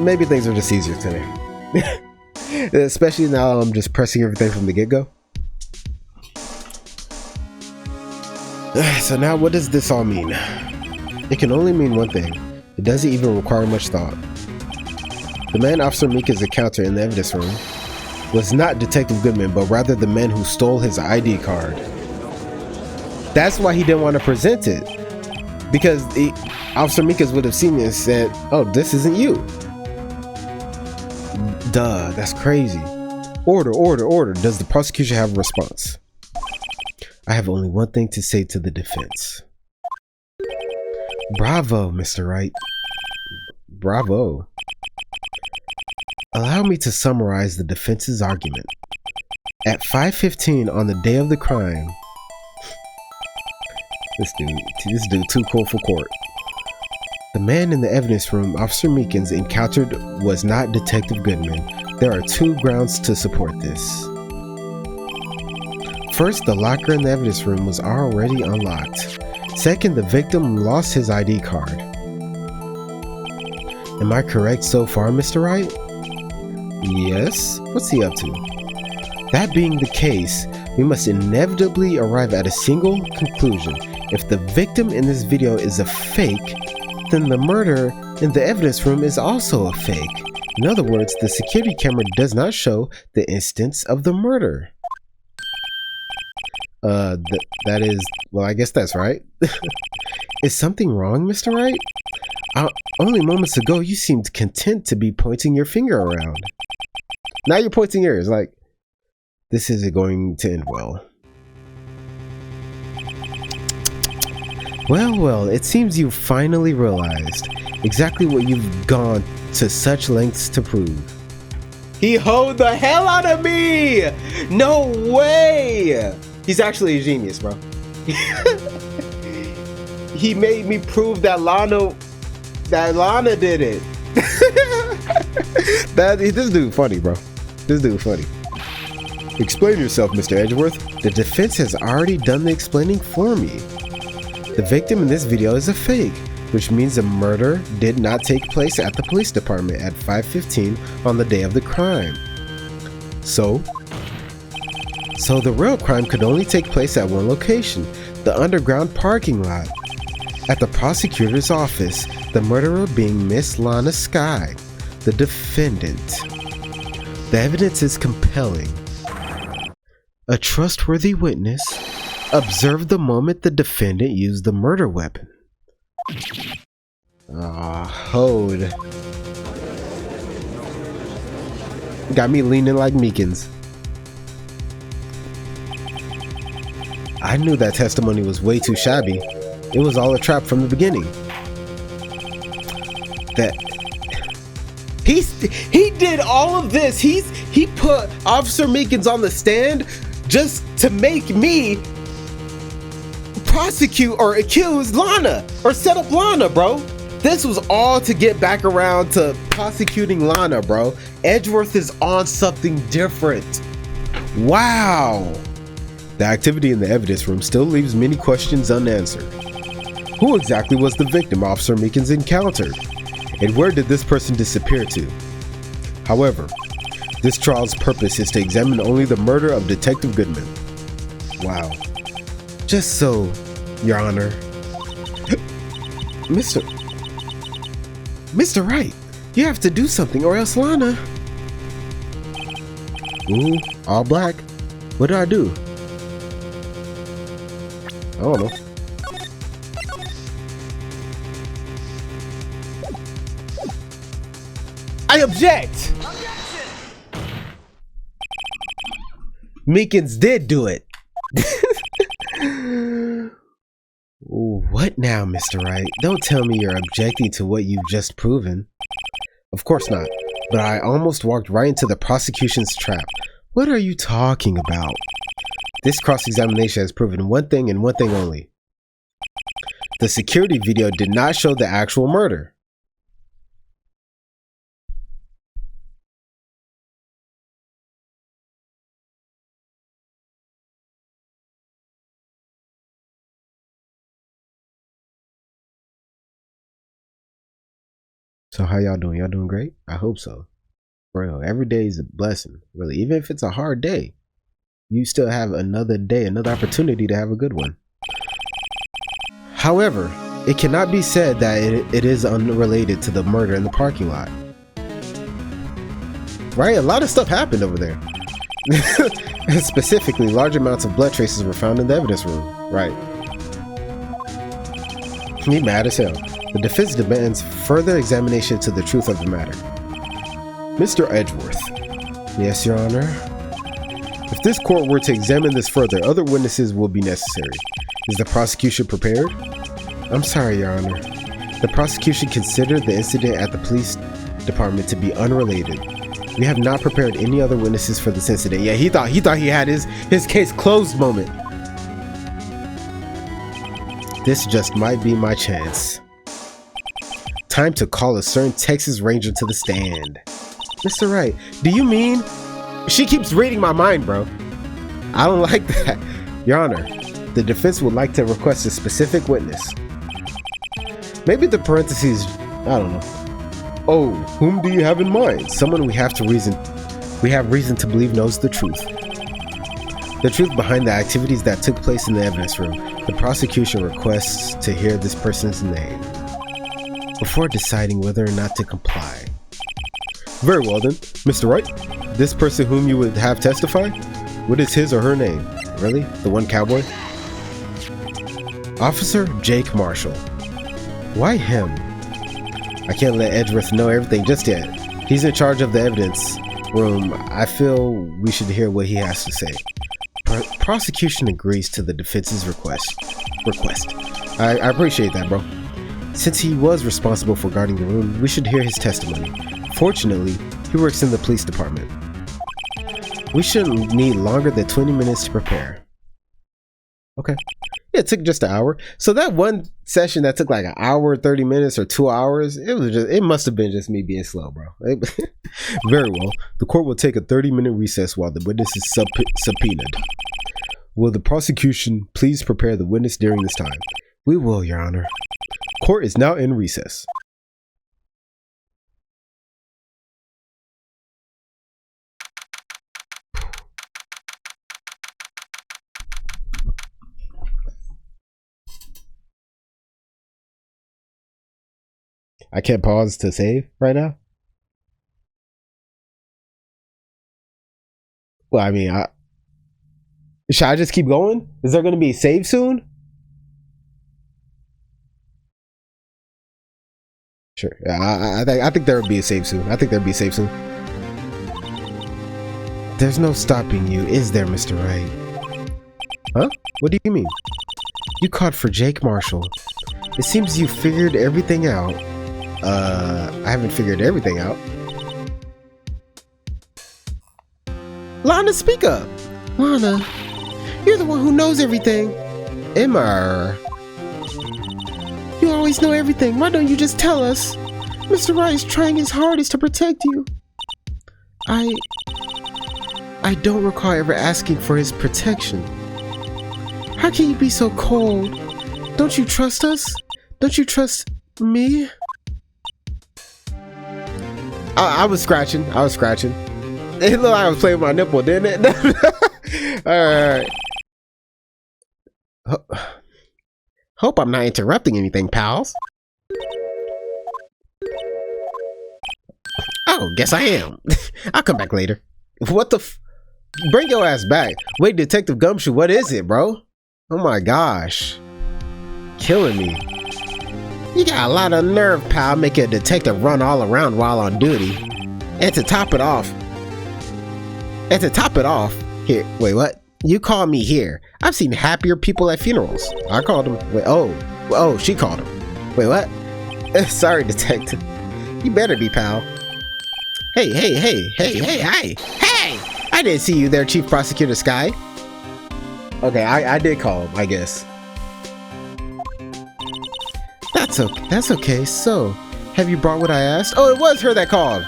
S1: Maybe things are just easier today. Especially now I'm just pressing everything from the get-go. So now what does this all mean? It can only mean one thing. It doesn't even require much thought. The man Officer Mika's encounter in the evidence room was not Detective Goodman, but rather the man who stole his ID card. That's why he didn't want to present it. Because Officer Mikas would have seen it and said, oh, this isn't you. Duh, that's crazy. Order. Does the prosecution have a response? I have only one thing to say to the defense. Bravo, Mr. Wright. Bravo. Allow me to summarize the defense's argument. At 5:15 on the day of the crime, this dude too cool for court. The man in the evidence room Officer Meekins encountered was not Detective Goodman. There are two grounds to support this. First, the locker in the evidence room was already unlocked. Second, the victim lost his ID card. Am I correct so far, Mr. Wright? Yes? What's he up to? That being the case, we must inevitably arrive at a single conclusion. If the victim in this video is a fake, then the murder in the evidence room is also a fake. In other words, the security camera does not show the instance of the murder. That is, well, I guess that's right. Is something wrong, Mr. Wright? Only moments ago, you seemed content to be pointing your finger around. Now you're pointing yours, like, this isn't going to end well. Well, it seems you finally realized exactly what you've gone to such lengths to prove. He hoed the hell out of me! No way! He's actually a genius, bro. He made me prove that Lana did it. This dude funny, bro. This dude funny. Explain yourself, Mr. Edgeworth. The defense has already done the explaining for me. The victim in this video is a fake, which means the murder did not take place at the police department at 5:15 on the day of the crime. So the real crime could only take place at one location, the underground parking lot. At the prosecutor's office, the murderer being Miss Lana Skye, the defendant. The evidence is compelling. A trustworthy witness observed the moment the defendant used the murder weapon. Hold. Got me leaning like Meekins. I knew that testimony was way too shabby. It was all a trap from the beginning. That he did all of this. He put Officer Meekins on the stand just to make me prosecute or accuse Lana or set up Lana, bro. This was all to get back around to prosecuting Lana, bro. Edgeworth is on something different. Wow. The activity in the evidence room still leaves many questions unanswered. Who exactly was the victim Officer Meekins encountered? And where did this person disappear to? However, this trial's purpose is to examine only the murder of Detective Goodman. Wow. Just so, Your Honor. Mr. Wright, you have to do something or else Lana. Ooh, all black. What did I do? I don't know. I object! Meekins did do it. What now, Mr. Wright? Don't tell me you're objecting to what you've just proven. Of course not, but I almost walked right into the prosecution's trap. What are you talking about? This cross-examination has proven one thing and one thing only. The security video did not show the actual murder. So how y'all doing? Y'all doing great? I hope so. Bro, every day is a blessing. Really, even if it's a hard day, you still have another day, another opportunity to have a good one. However, it cannot be said that it is unrelated to the murder in the parking lot. Right? A lot of stuff happened over there. Specifically, large amounts of blood traces were found in the evidence room. Right. Me mad as hell. The defense demands further examination to the truth of the matter. Mr. Edgeworth. Yes, Your Honor. If this court were to examine this further, other witnesses will be necessary. Is the prosecution prepared? I'm sorry, Your Honor. The prosecution considered the incident at the police department to be unrelated. We have not prepared any other witnesses for this incident. Yeah, he thought he had his case closed moment. This just might be my chance. Time to call a certain Texas Ranger to the stand. Mr. Wright, do you mean? She keeps reading my mind, bro. I don't like that. Your Honor, the defense would like to request a specific witness. Maybe the parentheses, I don't know. Oh, whom do you have in mind? Someone we have reason to believe knows the truth. The truth behind the activities that took place in the evidence room. The prosecution requests to hear this person's name before deciding whether or not to comply. Very well then, Mr. Wright, this person whom you would have testify, what is his or her name? Really? The one cowboy? Officer Jake Marshall. Why him? I can't let Edgeworth know everything just yet. He's in charge of the evidence room. I feel we should hear what he has to say. Prosecution agrees to the defense's request. I appreciate that, bro. Since he was responsible for guarding the room, we should hear his testimony. Fortunately, he works in the police department. We shouldn't need longer than 20 minutes to prepare. Okay. Yeah, it took just an hour. So that one session that took like an hour, 30 minutes or 2 hours, it must have been just me being slow, bro. Very well. The court will take a 30-minute recess while the witness is subpoenaed. Will the prosecution please prepare the witness during this time? We will, Your Honor. Court is now in recess. I can't pause to save right now. Well, I mean, should I just keep going? Is there going to be a save soon? Sure. Yeah, I think there will be a save soon. There's no stopping you, is there, Mr. Wright? Huh? What do you mean? You called for Jake Marshall. It seems you figured everything out. I haven't figured everything out. Lana, speak up. Lana, you're the one who knows everything. Am I? You always know everything. Why don't you just tell us? Mr. Wright is trying his hardest to protect you. I don't recall ever asking for his protection. How can you be so cold? Don't you trust us? Don't you trust me? I was scratching. It looked like I was playing with my nipple, didn't it? Alright. Hope I'm not interrupting anything, pals. Oh, guess I am. I'll come back later. What the Bring your ass back. Wait, Detective Gumshoe, what is it, bro? Oh my gosh. Killing me. You got a lot of nerve, pal, making a detective run all around while on duty. And to top it off, here, wait, what? You call me here. I've seen happier people at funerals. I called him. Wait, oh, she called him. Wait, what? Sorry, detective. You better be, pal. Hey! I didn't see you there, Chief Prosecutor Sky. Okay, I did call him, I guess.
S2: That's okay. That's okay. So, have you brought what I asked?
S1: Oh, it was her that called.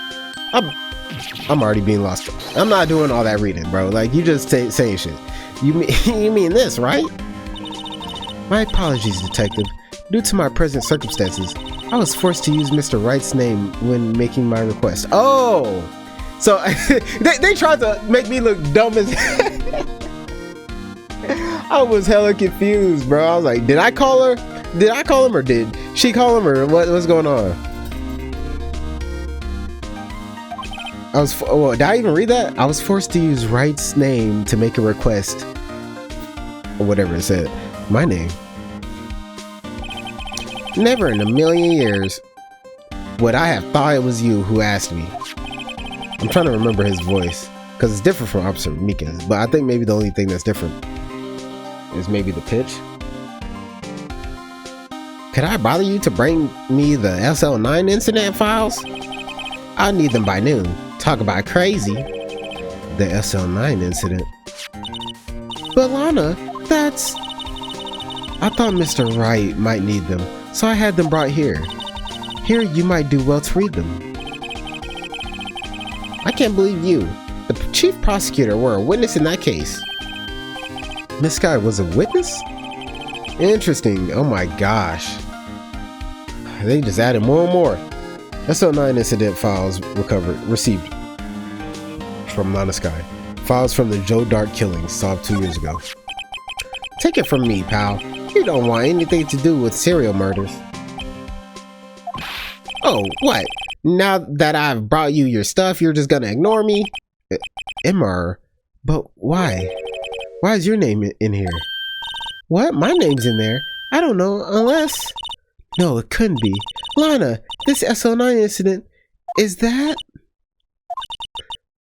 S1: I'm already being lost. I'm not doing all that reading, bro. Like, you just saying shit. You mean you mean this, right?
S2: My apologies, detective. Due to my present circumstances, I was forced to use Mr. Wright's name when making my request.
S1: Oh, so they tried to make me look dumb as. I was hella confused, bro. I was like, did I call her? Did I call him or did she call him or what's going on? Did I even read that?
S2: I was forced to use Wright's name to make a request.
S1: Or whatever it said. My name.
S2: Never in a million years would I have thought it was you who asked me.
S1: I'm trying to remember his voice because it's different from Officer Mika's, but I think maybe the only thing that's different is maybe the pitch.
S2: Could I bother you to bring me the SL9 incident files? I'll need them by noon. Talk about crazy.
S1: The SL9 incident.
S2: But Lana, that's... I thought Mr. Wright might need them, so I had them brought here. Here you might do well to read them. I can't believe you, the chief prosecutor, were a witness in that case.
S1: This guy was a witness? Interesting. Oh my gosh. They just added more and more. SL9 incident files received from Lana Sky. Files from the Joe Dark killings solved 2 years ago.
S2: Take it from me, pal. You don't want anything to do with serial murders. Oh, what? Now that I've brought you your stuff, you're just gonna ignore me?
S1: Emma, but why? Why is your name in here?
S2: What? My name's in there? I don't know, unless... No, it couldn't be. Lana, this SL9 incident, is that...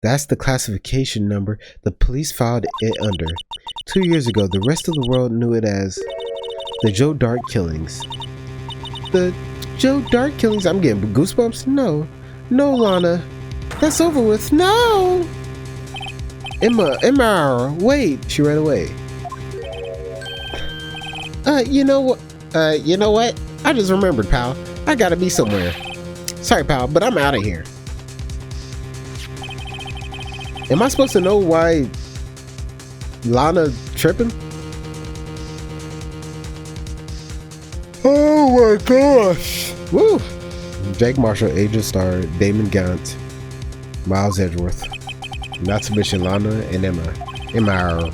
S1: That's the classification number the police filed it under. 2 years ago, the rest of the world knew it as the Joe Dark killings.
S2: The Joe Dark killings? I'm getting goosebumps. No, Lana. That's over with. No!
S1: Emma, wait. She ran away.
S2: You know what? I just remembered, pal. I gotta be somewhere. Sorry, pal, but I'm out of here.
S1: Am I supposed to know why Lana tripping? Oh my gosh! Woo! Jake Marshall, Angel Star, Damon Gaunt, Miles Edgeworth, not to mention Lana and Emma.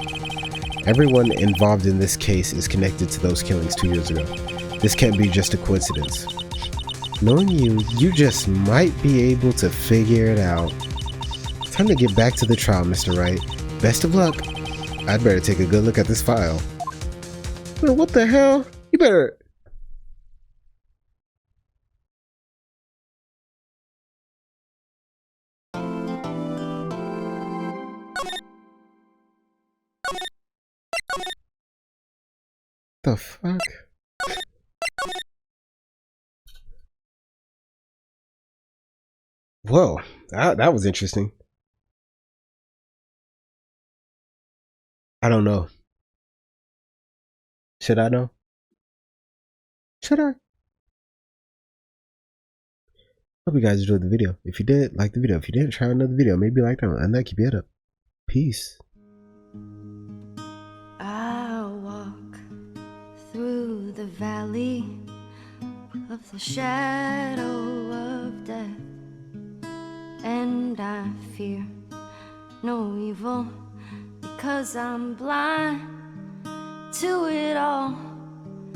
S1: Everyone involved in this case is connected to those killings 2 years ago. This can't be just a coincidence. Knowing you just might be able to figure it out. Time to get back to the trial, Mr. Wright. Best of luck. I'd better take a good look at this file.
S2: Well, what the hell? You better...
S1: The fuck? Whoa, that was interesting. I don't know. Should I know? Should I? Hope you guys enjoyed the video. If you did, like the video. If you didn't, try another video. Maybe like that one. And that, keep your head up. Peace.
S3: I'll walk through the valley of the shadow of death, and I fear no evil, because I'm blind to it all.